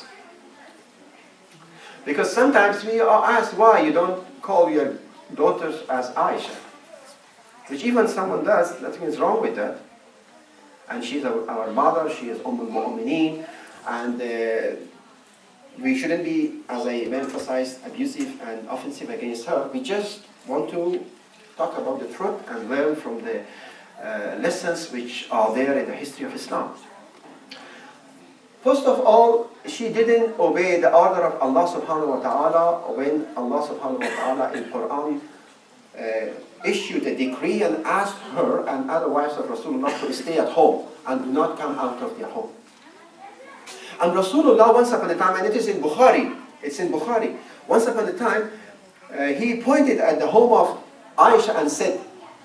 Because sometimes we are asked why you don't call your daughters as Aisha, which even someone does, nothing is wrong with that. And she's our mother, she is al-Mu'mineen, and we shouldn't be, as I emphasized, abusive and offensive against her. We just want to talk about the truth and learn from the lessons which are there in the history of Islam. First of all, she didn't obey the order of Allah subhanahu wa ta'ala when Allah subhanahu wa ta'ala in Quran issued a decree and asked her and other wives of Rasulullah to stay at home and do not come out of their home. And Rasulullah once upon a time, and it is in Bukhari, once upon a time, he pointed at the home of Aisha and said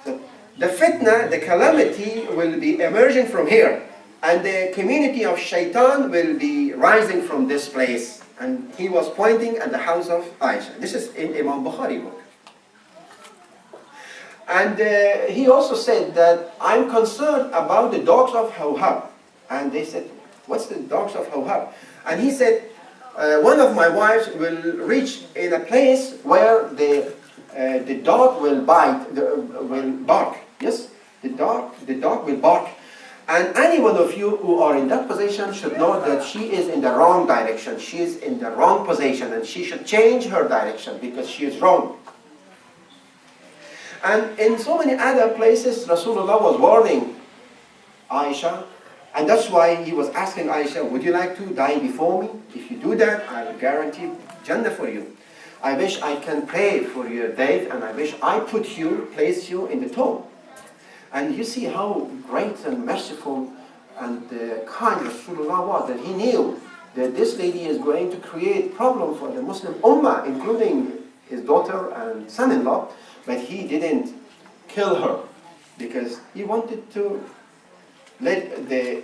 that the fitna, the calamity will be emerging from here. And the community of shaitan will be rising from this place. And he was pointing at the house of Aisha. This is in Imam Bukhari book. And he also said that I'm concerned about the dogs of Hawhab. And they said, what's the dogs of Hawhab? And he said, one of my wives will reach in a place where the dog will will bark. Yes, the dog will bark. And any one of you who are in that position should know that she is in the wrong direction. She is in the wrong position, and she should change her direction because she is wrong. And in so many other places, Rasulullah was warning Aisha, and that's why he was asking Aisha, would you like to die before me? If you do that, I will guarantee Jannah for you. I wish I can pray for your death, and I wish I place you in the tomb. And you see how great and merciful and kind Rasulullah was, that he knew that this lady is going to create problem for the Muslim Ummah, including his daughter and son-in-law, but he didn't kill her because he wanted to let the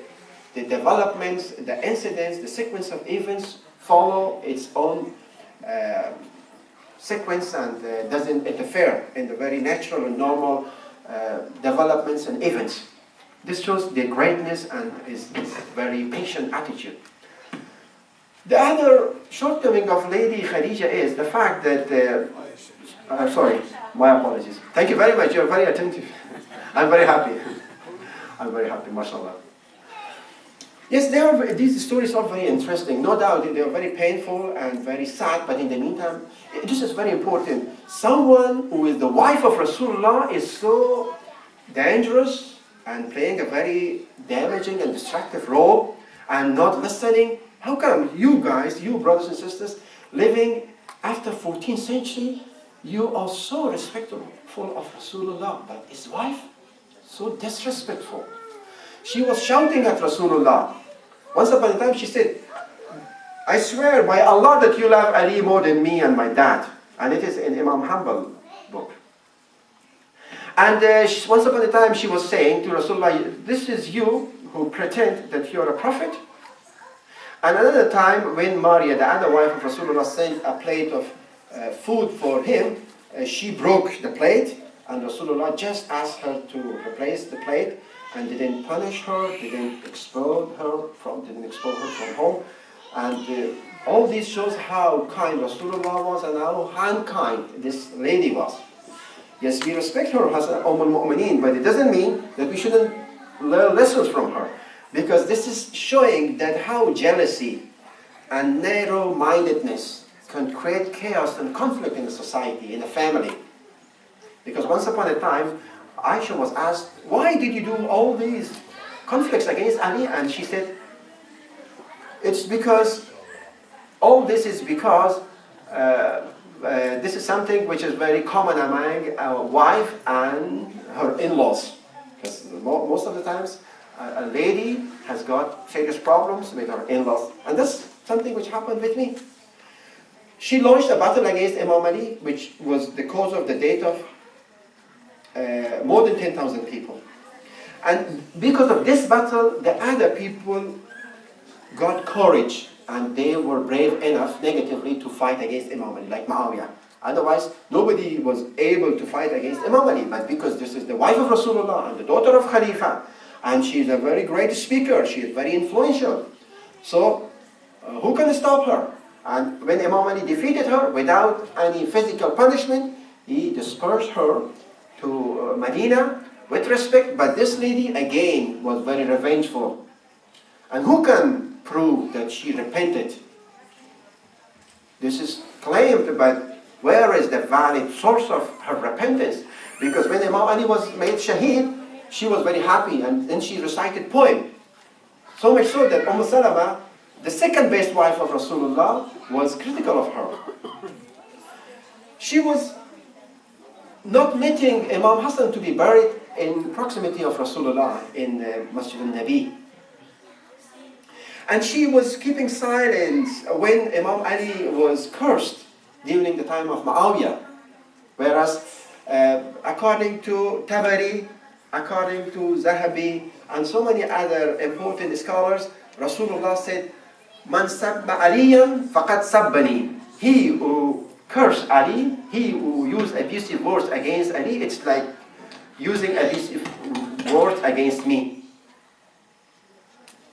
developments, the incidents, the sequence of events follow its own sequence and doesn't interfere in the very natural and normal developments and events. This shows the greatness and his very patient attitude. The other shortcoming of Lady Khadija is the fact that, sorry, my apologies. Thank you very much, you're very attentive. I'm very happy. I'm very happy, mashallah. Yes, these stories are very interesting. No doubt they are very painful and very sad, but in the meantime, this is very important. Someone who is the wife of Rasulullah is so dangerous and playing a very damaging and destructive role and not listening. How come you guys, you brothers and sisters, living after 14th century, you are so respectful of Rasulullah, but his wife, so disrespectful. She was shouting at Rasulullah. Once upon a time she said, I swear by Allah that you love Ali more than me and my dad. And it is in Imam Hanbal book. And once upon a time she was saying to Rasulullah, this is you who pretend that you're a prophet. And another time when Maria, the other wife of Rasulullah, sent a plate of food for him, she broke the plate and Rasulullah just asked her to replace the plate and didn't punish her, didn't expel her from home. And all this shows how kind Rasulullah was and how unkind this lady was. Yes, we respect her as Umm al-Mu'mineen, but it doesn't mean that we shouldn't learn lessons from her. Because this is showing that how jealousy and narrow-mindedness can create chaos and conflict in a society, in a family. Because once upon a time, Aisha was asked, why did you do all these conflicts against Ali? And she said, it's because, all this is because this is something which is very common among our wife and her in-laws. Because most of the times, a lady has got serious problems with her in-laws. And that's something which happened with me. She launched a battle against Imam Ali, which was the cause of the death of more than 10,000 people. And because of this battle, the other people got courage and they were brave enough negatively to fight against Imam Ali, like Muawiyah. Otherwise, nobody was able to fight against Imam Ali. But because this is the wife of Rasulullah and the daughter of Khalifa, and she is a very great speaker, she is very influential. So, who can stop her? And when Imam Ali defeated her without any physical punishment, he dispersed her to Medina with respect. But this lady, again, was very revengeful. And who can prove that she repented? This is claimed, but where is the valid source of her repentance? Because when Imam Ali was made shaheed, she was very happy, and then she recited poem. So much so that Salama, the second best wife of Rasulullah, was critical of her. She was not letting Imam Hassan to be buried in proximity of Rasulullah in Masjid al-Nabi. And she was keeping silence when Imam Ali was cursed during the time of Muawiyah. Whereas, according to Tabari, according to Zahabi, and so many other important scholars, Rasulullah said, Man sabba aliyan faqad sabbani. He who cursed Ali, he who used abusive words against Ali, it's like using abusive words against me.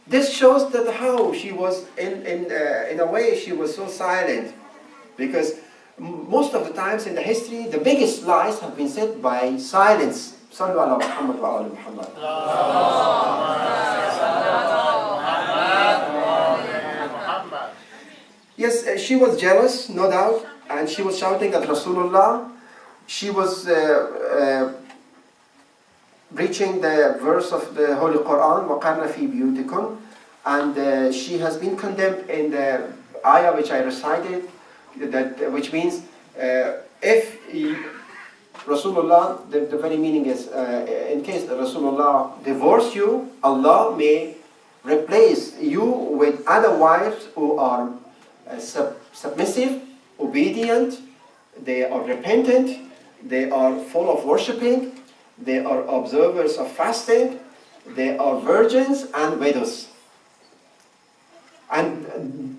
This shows that how she was, in a way, she was so silent. Because most of the times in the history, the biggest lies have been said by silence. Sallu ala Muhammad wa ala Muhammad. Yes, she was jealous, no doubt, and she was shouting at Rasulullah. She was reaching the verse of the Holy Quran, وَقَرْنَ فِي بِيُوتِكُمْ, and she has been condemned in the ayah which I recited, which means if Rasulullah, the very meaning is, in case Rasulullah divorce you, Allah may replace you with other wives who are submissive, obedient, they are repentant, they are full of worshipping, they are observers of fasting, they are virgins and widows. And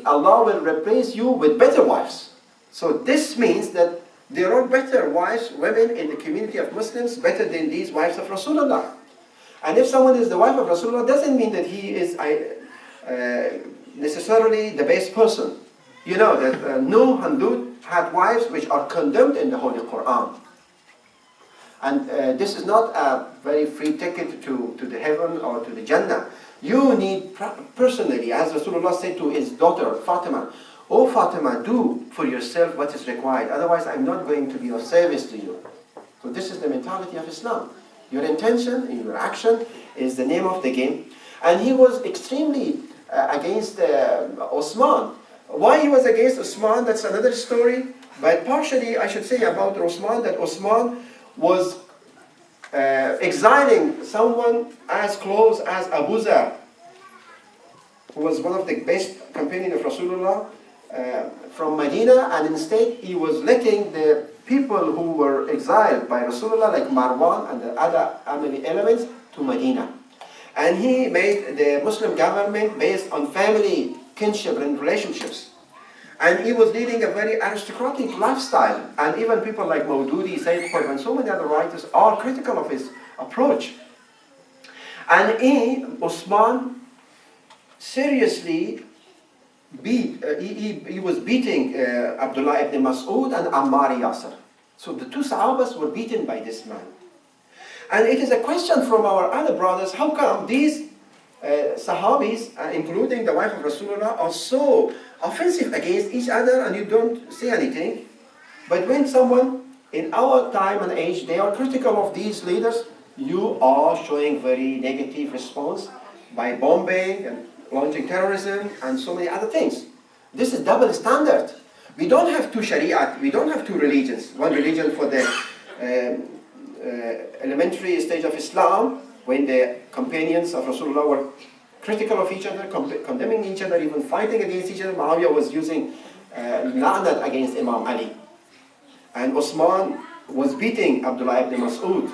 Allah will replace you with better wives. So this means that there are better wives, women in the community of Muslims, better than these wives of Rasulullah. And if someone is the wife of Rasulullah, doesn't mean that he is necessarily the best person. You know that Nuh and Lut had wives which are condemned in the Holy Quran. And this is not a very free ticket to the heaven or to the Jannah. You need personally, as Rasulullah said to his daughter Fatima, "Oh Fatima, do for yourself what is required, otherwise I'm not going to be of service to you." So this is the mentality of Islam. Your intention and your action is the name of the game. And he was extremely against Osman. Why he was against Osman, that's another story. But partially I should say about Osman that Osman was exiling someone as close as Abu Zar, who was one of the best companions of Rasulullah, from Medina, and instead he was letting the people who were exiled by Rasulullah, like Marwan and the other Amali elements, to Medina. And he made the Muslim government based on family, kinship and relationships. And he was leading a very aristocratic lifestyle. And even people like Maududi, Sayyid Qutb, and so many other writers are critical of his approach. And Osman seriously he was beating Abdullah ibn Mas'ud and Ammar Yasir. So the two Sahabas were beaten by this man. And it is a question from our other brothers, how come these Sahabis, including the wife of Rasulullah, are so offensive against each other and you don't say anything? But when someone in our time and age, they are critical of these leaders, you are showing very negative response by bombing and launching terrorism and so many other things. This is double standard. We don't have two Sharia, we don't have two religions. One religion for the elementary stage of Islam, when the companions of Rasulullah were critical of each other, condemning each other, even fighting against each other. Muawiyah was using la'nat against Imam Ali. And Osman was beating Abdullah ibn Mas'ud.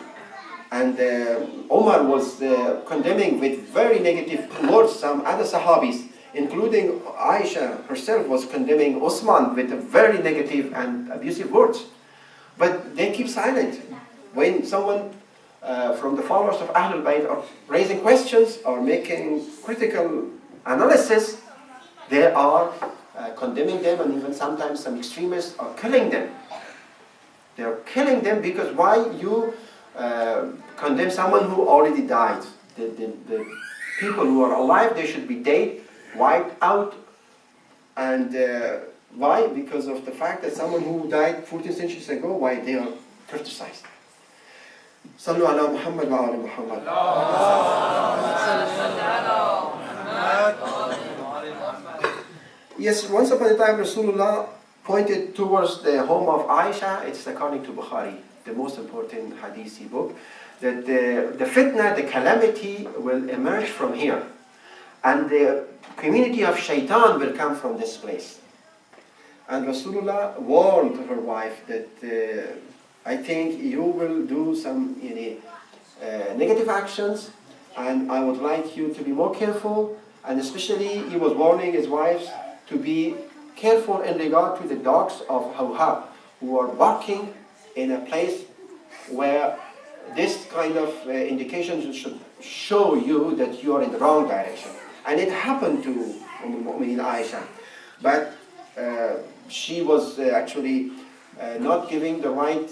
And Omar was condemning with very negative words some other Sahabis, including Aisha herself was condemning Osman with very negative and abusive words. But they keep silent. When someone from the followers of Ahlul Bayt are raising questions or making critical analysis, they are condemning them, and even sometimes some extremists are killing them. They are killing them because why you condemn someone who already died? The people who are alive, they should be dead, wiped out. And why? Because of the fact that someone who died 14 centuries ago, why they are criticized. Sallu ala Muhammad wa ala Muhammad. Yes, once upon a time Rasulullah pointed towards the home of Aisha. It's according to Bukhari, the most important Hadithi book, that the fitna, the calamity will emerge from here. And the community of shaitan will come from this place. And Rasulullah warned her wife that I think you will do some negative actions, and I would like you to be more careful. And especially he was warning his wives to be careful in regard to the dogs of Hawha, who are barking in a place where this kind of indications should show you that you are in the wrong direction. And it happened to Mu'minin Aisha. But she was actually not giving the right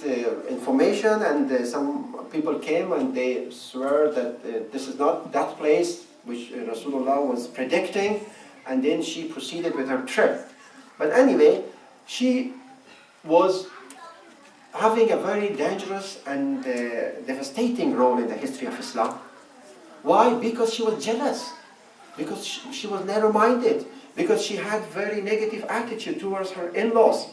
information, and some people came and they swear that this is not that place which Rasulullah was predicting, and then she proceeded with her trip. But anyway, she was having a very dangerous and devastating role in the history of Islam. Why? Because she was jealous, because she was narrow-minded, because she had very negative attitude towards her in-laws.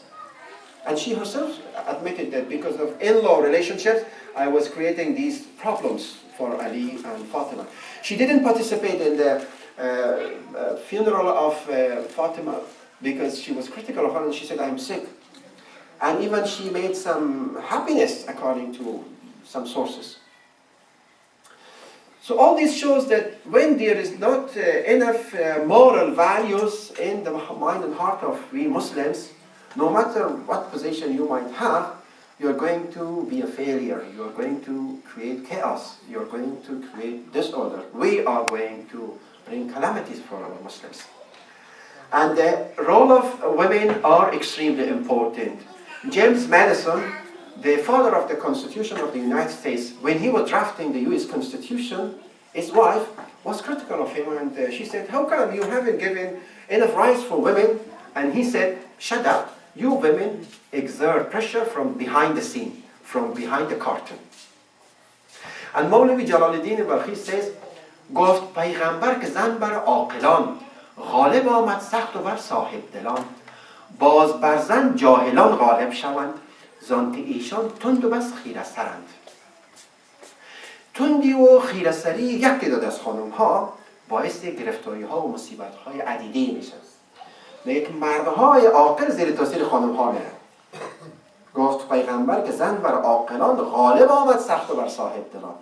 And she herself admitted that because of in-law relationships, I was creating these problems for Ali and Fatima. She didn't participate in the funeral of Fatima because she was critical of her, and she said, I'm sick. And even she made some happiness according to some sources. So all this shows that when there is not enough moral values in the mind and heart of we Muslims, no matter what position you might have, you're going to be a failure. You're going to create chaos. You're going to create disorder. We are going to bring calamities for our Muslims. And the role of women are extremely important. James Madison, the father of the Constitution of the United States, when he was drafting the US Constitution, his wife was critical of him, and she said, how come you haven't given enough rights for women? And he said, shut up. You women exert pressure from behind the scene, from behind the curtain. And Mawlavi Jalaluddin Balkhi says, گفت پیغمبر که زن بر عاقلان غالب آمد سخت و بر صاحب دلان باز بر زن جاهلان غالب شوند زانکه ایشان تند و بس خیره سرند. تندی و خیره سری یک تعداد از خانم ها باعث گرفتاری ها و مصیبت های عدیده میشن. میگه مردهای عاقل زیر تاثیر خانم ها میرن. گفت پیغمبر که زن بر عاقلان غالب آمد سخت و بر صاحب دلان.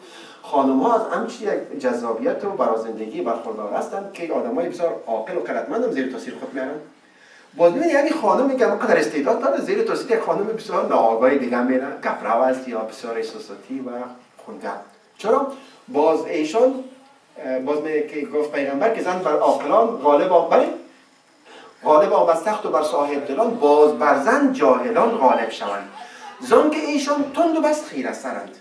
خانم ها از همچی یک جذابیت و برازندگی برخوردار هستند که آدمای بسیار عاقل و خردمند هم زیر تاثیر خود میرن. باز میبینی یعنی خانمی که قدر استعداد داره زیر تاثیر یک خانم بسیار ناآگاه دیگه میره، گپرو است یا بسیار احساساتی و خونگرم. چرا؟ باز ایشان باز میگه که گفت پیغمبر که زن بر عاقلان غالب آمد سخت و بر صاحب دلان باز بر زن جاهلان غالب شوند زانکه ایشان تند و بس خیره سرند.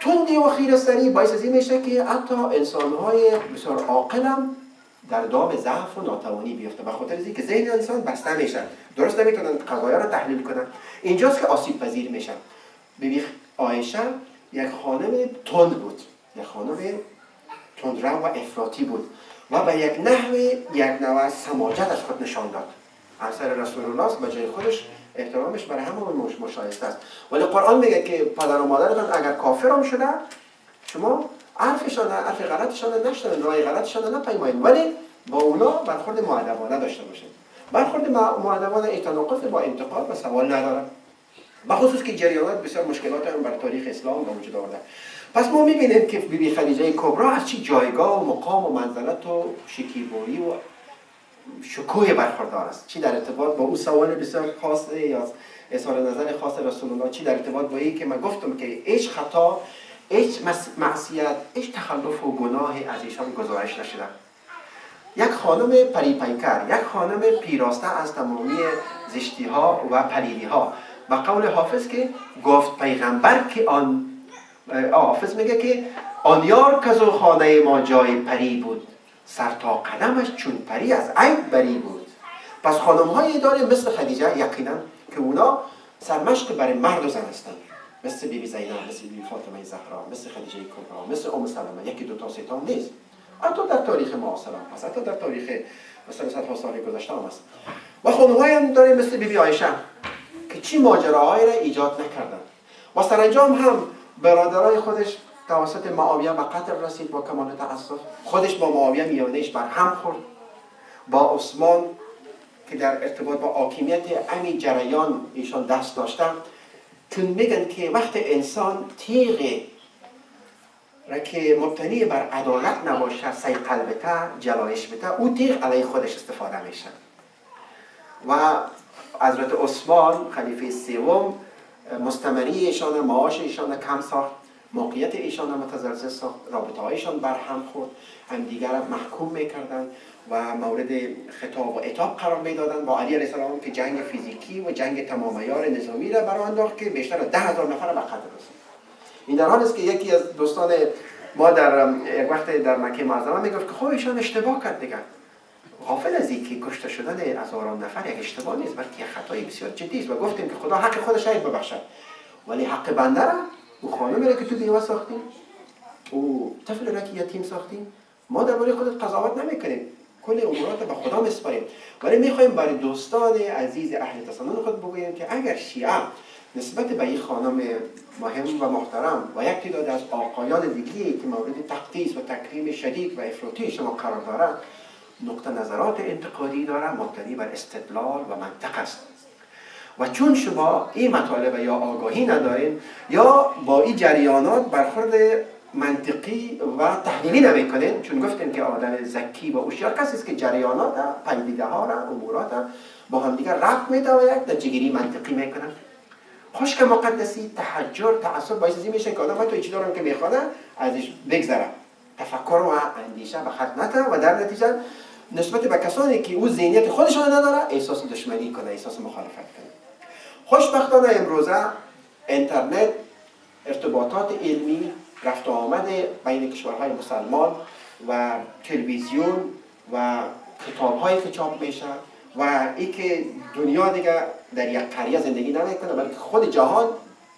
تندی و خیره سری باعث از این میشه که حتی انسان‌های بسیار عاقل هم در دام ضعف و ناتوانی بیفته، به خاطر اینکه ذهن انسان بسته میشن، درست نمیتونن قضایا رو تحلیل کنن. اینجاست که آسیب پذیر میشن. بیبی عایشه یک خانم تند بود، یک خانم تندرو و افراطی بود و به یک نوع سماجت از خود نشان داد. همسر رسول الله است، به جای خودش احترامش برای همون مشایسته است. ولی قرآن میگه که پدر و مادرتان اگر کافر هم شده شما حرف غلطشان نشنوید، راه غلطشان نپیمایید، ولی با اونا برخورد مؤدبانه داشته باشید. برخورد مؤدبانه ایتناقض با انتقاد و سوال نداره، بخصوص که جریانات بسیار مشکلات هم بر تاریخ اسلام به وجود آورده. پس ما میبینیم که بیبی خدیجه کبرا از چی جایگاه و مقام و منزلت و شکیبایی و شکوه برخوردار است، چی در ارتباط با اون سوال بسیار خاصه یا اظهار نظر خاص رسول الله، چی در ارتباط با این که من گفتم که هیچ خطا، هیچ معصیت، هیچ تخلف و گناه از ایشان گزارش نشده. یک خانم پریپیکر، یک خانم پیراسته از تمامی زشتی ها و پلیدی ها. و قول حافظ که گفت پیغمبر که حافظ میگه که آن یار کزو خانه ما جای پری بود سر تا قدمش چون پری از عیب بری بود. پس خانم هایی داره مثل خدیجه یقینا که اونا سرمشق برای مرد و زن هستند، مثل بیبی زینب، مثل بیبی فاطمه زهرا، مثل خدیجه کبرا، مثل ام سلمه. یکی دو تا سه تا نیست، حتی در تاریخ معاصر هم هست، حتی در تاریخ مثلا صدها سال گذشته هم هست. و خانم هایی هم داره مثل بیبی عایشه که چی ماجراهایی را ایجاد نکردن و سرانجام هم برادرای خودش توسط معاویه به قتل رسید با کمال تأسف. خودش با معاویه میانش بر هم خورد، با عثمان که در ارتباط با حاکمیت امی جریان ایشان دست داشتن. چون میگن که وقت انسان تیغ را که مبتنی بر عدالت نباشه سی قلبته جلایش بده، او تیغ علیه خودش استفاده میشه. و حضرت عثمان خلیفه سوم مستمری ایشان، معاش ایشان کم ساخت، موقعیت ایشان هم متزلزل ساخت، رابطه هایشان برهم خورد، همدیگر را محکوم میکردن و مورد خطاب و عتاب قرار میدادن. با علی علیه السلام که جنگ فیزیکی و جنگ تمام عیار نظامی را برآورد انداخت که بیشتر از 10,000 نفر را به قتل رساند. این در حالی است که یکی از دوستان ما در یک وقت در مکه معظمه میگفت که خب ایشان اشتباه کرد دیگه. غافل از اینکه کشته شدن هزاران نفر یک اشتباه نیست، بلکه یک خطای بسیار جدی است و گفتیم که خدا حق خودش ببخشد، ولی حق بنده را، او خانمی را که تو دیوار ساختیم، او طفل را که یتیم ساختیم، ما درباره خودت قضاوت نمیکنیم، کل امورات به خدا میسپاریم، ولی میخوایم برای دوستان عزیز اهل تسنن خود بگوییم که اگر شیعه نسبت به این خانم مهم و محترم و یک تعداد از آقایان دیگری که مورد تقدیس و تکریم شدید و افراطی شما قرار دارند نقطه نظرات انتقادی داره مبتنی بر استدلال و منطق است. و چون شما این مطالب یا آگاهی ندارین یا با این جریانات برخورد منطقی و تحلیلی نمیکنین، چون گفتیم که آدم ذکی و هوشیار کسی است که جریانات پدیده ها را امورات با هم دیگر ربط میده و یک نتیجه‌گیری منطقی میکنه. خشک مقدسی تحجر تعصب باعث این میشه که آدم تو چیزی دارم که میخوانه ازش بگذره، تفکر و اندیشه به خط نته و در نتیجه نسبت به کسانی که او ذهنیت خودشان نداره احساس دشمنی کنه، احساس مخالفت کنه. خوشبختانه امروزه اینترنت، ارتباطات علمی، رفت و آمد بین کشورهای مسلمان و تلویزیون و کتاب‌هایی که چاپ میشه و ای که دنیا دیگه در یک قریه زندگی نمیکنه بلکه خود جهان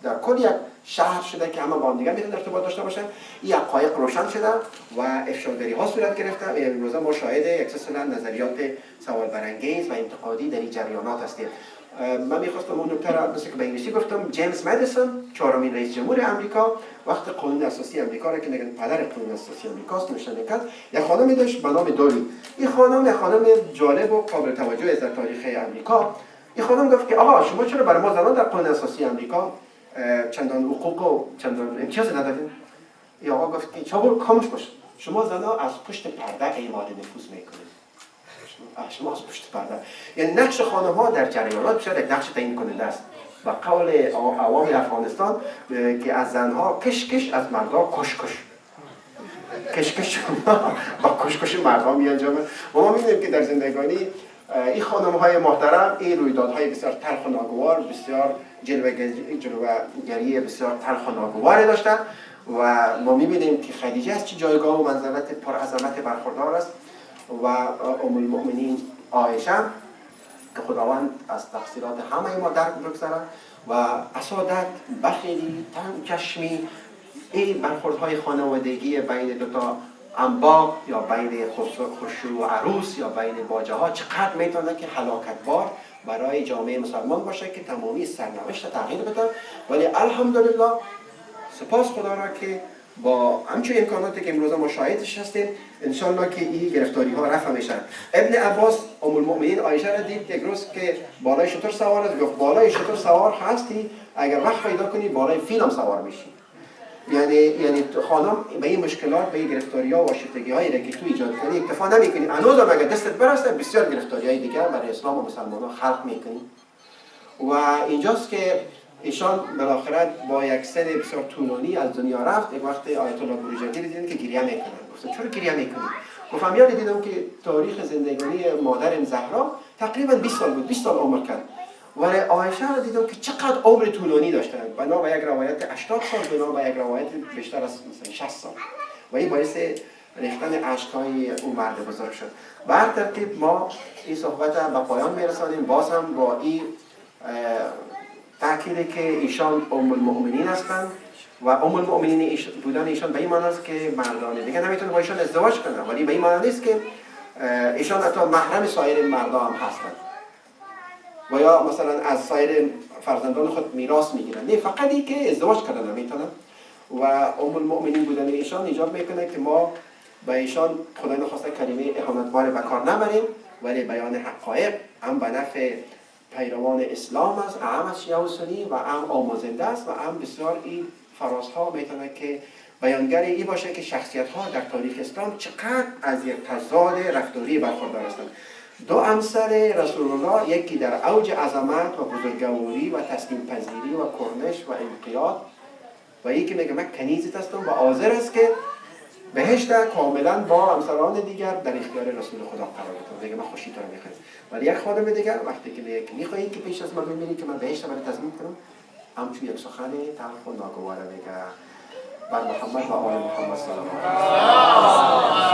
در کل یک شهر شده که همه با هم دیگه میتونن ارتباط داشته باشن، این حقایق روشن شده و افشاگری ها صورت گرفته. امروز ما شاهد یک سلسله نظریات سوال برانگیز و انتقادی در این جریانات هستیم. من میخواستم اون نکته را مثل که به انگلیسی گفتم، جیمز مدیسون چهارمین رئیس جمهور امریکا وقت قانون اساسی امریکا را که میگن پدر قانون اساسی امریکاست نوشته میکرد، یک خانمی داشت به نام دولی. این خانم جالب و قابل توجه است در تاریخ امریکا. این خانم گفت که آقا شما چرا برای ما زنان در قانون اساسی امریکا چندان حقوق و چندان امتیاز ندادین؟ این آقا گفت که چابور خاموش باش، شما زنها از پشت پرده اعمال نفوذ میکنید. شما از پشت پرده، یعنی نقش خانم ها در جریانات بسیار یک نقش تعیین کننده است. و قول عوام افغانستان که از زنها کشکش از مردها کشکش، کشکش با کشکش مردها می انجامه. و ما می‌بینیم که در زندگانی این خانم های محترم این رویدادهای بسیار تلخ و ناگوار، بسیار جلوه‌گری بسیار تلخ و ناگواری داشتن و ما می‌بینیم که خدیجه از چه جایگاه و منزلت پرعظمت برخوردار است و ام المؤمنین عایشه که خداوند از تقصیرات همه ما درک بگذاره و اسادت، بخیلی، تنگچشمی، این برخوردهای خانوادگی بین دوتا انباق یا بین خسرو و عروس یا بین باجه ها چقدر میتونه که هلاکتبار برای جامعه مسلمان باشه که تمامی سرنوشت تغییر بده. ولی الحمدلله سپاس خدا را که با همچون امکاناتی که امروز ما شاهدش هستیم انشالله که این گرفتاری ها رفع میشن. ابن عباس ام المؤمنین عایشه را دید یک روز که بالای شتر سوار است، گفت بالای شتر سوار هستی اگر وقت پیدا کنی بالای فیل هم سوار میشی. یعنی خانم به این مشکلات، به این گرفتاری ها و آشفتگی هایی را که تو ایجاد کنی اکتفا نمیکنی، هنوز هم اگر دستت برسه بسیار گرفتاری های دیگر برای اسلام و مسلمان ها خلق میکنی. و اینجاست که ایشان بالاخره با یک سن بسیار طولانی از دنیا رفت. یک وقت آیت الله بروجردی دیدن که گریه میکنن. گفتن چرا گریه میکنی؟ گفتم یاد دیدم که تاریخ زندگانی مادر زهرا تقریبا 20 سال بود، 20 سال عمر کرد. ولی عایشه را دیدم که چقدر عمر طولانی داشتن. بنا به یک روایت 80 سال، بنا به یک روایت بیشتر از مثلا 60 سال. و این باعث ریختن اشک‌های اون مرد بزرگ شد. به هر ترتیب ما این صحبت به پایان میرسانیم. باز هم با این تأکیده که ایشان ام المؤمنین هستند و ام المؤمنین بودن ایشان به این معنی است که مردان دیگه نمیتونه با ایشان ازدواج کنه، ولی به این معنی نیست که ایشان حتی محرم سایر مردان هم هستند و یا مثلا از سایر فرزندان خود میراث میگیرن. نه، فقط این که ازدواج کردن نمیتونن. و ام المؤمنین بودن ایشان ایجاب میکنه که ما به ایشان خدای نخواسته کلمه اهانتبار به کار نبریم، ولی بیان حقایق هم به نفع پیروان اسلام است، هم از شیعه و سنی و هم آموزنده است و هم بسیار این فرازها میتونه که بیانگر این باشه که شخصیت ها در تاریخ اسلام چقدر از یک تضاد رفتاری برخوردار هستند. دو امثال رسول الله، یکی در اوج عظمت و بزرگواری و تسلیم پذیری و کرنش و انقیاد و یکی میگه من کنیزت هستم و حاضر است که بهشت کاملا با همسران دیگر در اختیار رسول خدا قرار بده. میگه من خوشی تو رو میخوام. ولی یک خادم دیگر وقتی که میگه میخوایی که پیش از من بمیری که من بهشت برای تضمین کنم، همچون یک سخن تلخ و ناگوار میگه بر محمد و آل محمد صلی الله علیه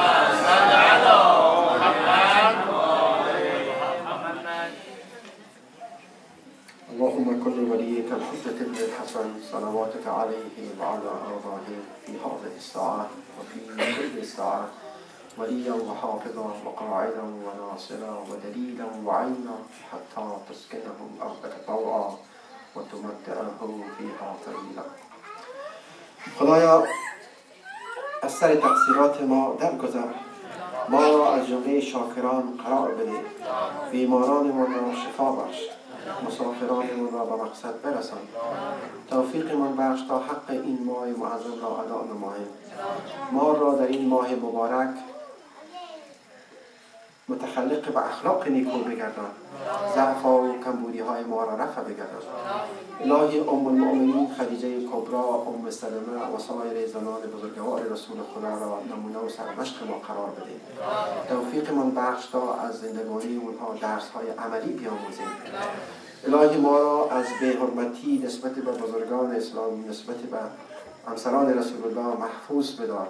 اللهم كل وليك الحجة ابن الحسن صلواتك عليه وعلى آبائه في هذه الساعة وفي كل الساعة وليا وحافظا وقاعدا وناصرا ودليلا وعينا حتى تسكنهم أرضك طوعا وتمتعه فيها طويلا. خدایا از سر تقصیرات ما درگذر، ما را از جمله شاکران قرار بده، بیمارانمان را شفا بخش، مسافرانمان را به مقصد برسان، توفیقمان بخش تا حق این ماه معظم را ادا نماییم. ما را در این ماه مبارک متخلق به اخلاق نیکو بگردان، ضعف و کمبودی های ما را رفع بگردان. الهی ام المؤمنین خدیجه کبرا، ام سلمه و سایر زنان بزرگوار رسول خدا را نمونه و سرمشق ما قرار بدیم. توفیق من بخش تا از زندگانی اونها درس های عملی بیاموزیم. الهی ما را از بی‌حرمتی نسبت به بزرگان اسلام، نسبت به همسران رسول الله محفوظ بدار.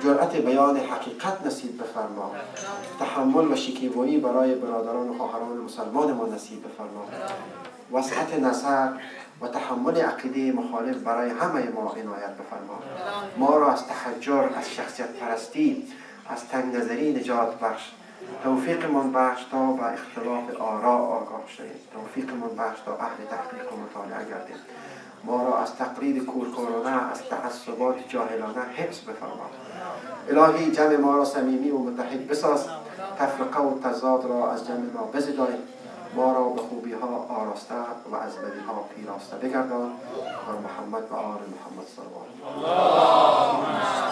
جرأت بیان حقیقت نصیب بفرما. تحمل و شکیبایی برای برادران و خواهران مسلمان ما نصیب بفرما. وسعت نظر و تحمل عقیده مخالف برای همه ما عنایت بفرما. ما را از تحجر، از شخصیت پرستی، از تنگ نظری نجات بخش. توفیق من بخش تا به اختلاف آراء آگاه شویم. توفیق من بخش تا اهل تحقیق و مطالعه گردیم. ما را از تقلید کورکورانه، از تعصبات جاهلانه حفظ بفرما. الهی جمع ما را صمیمی و متحد بساز. تفرقه و تضاد را از جمع ما بزدای. ما را به خوبی ها آراسته و از بدی ها پیراسته بگردان. بر محمد و آل محمد صلی الله علیه و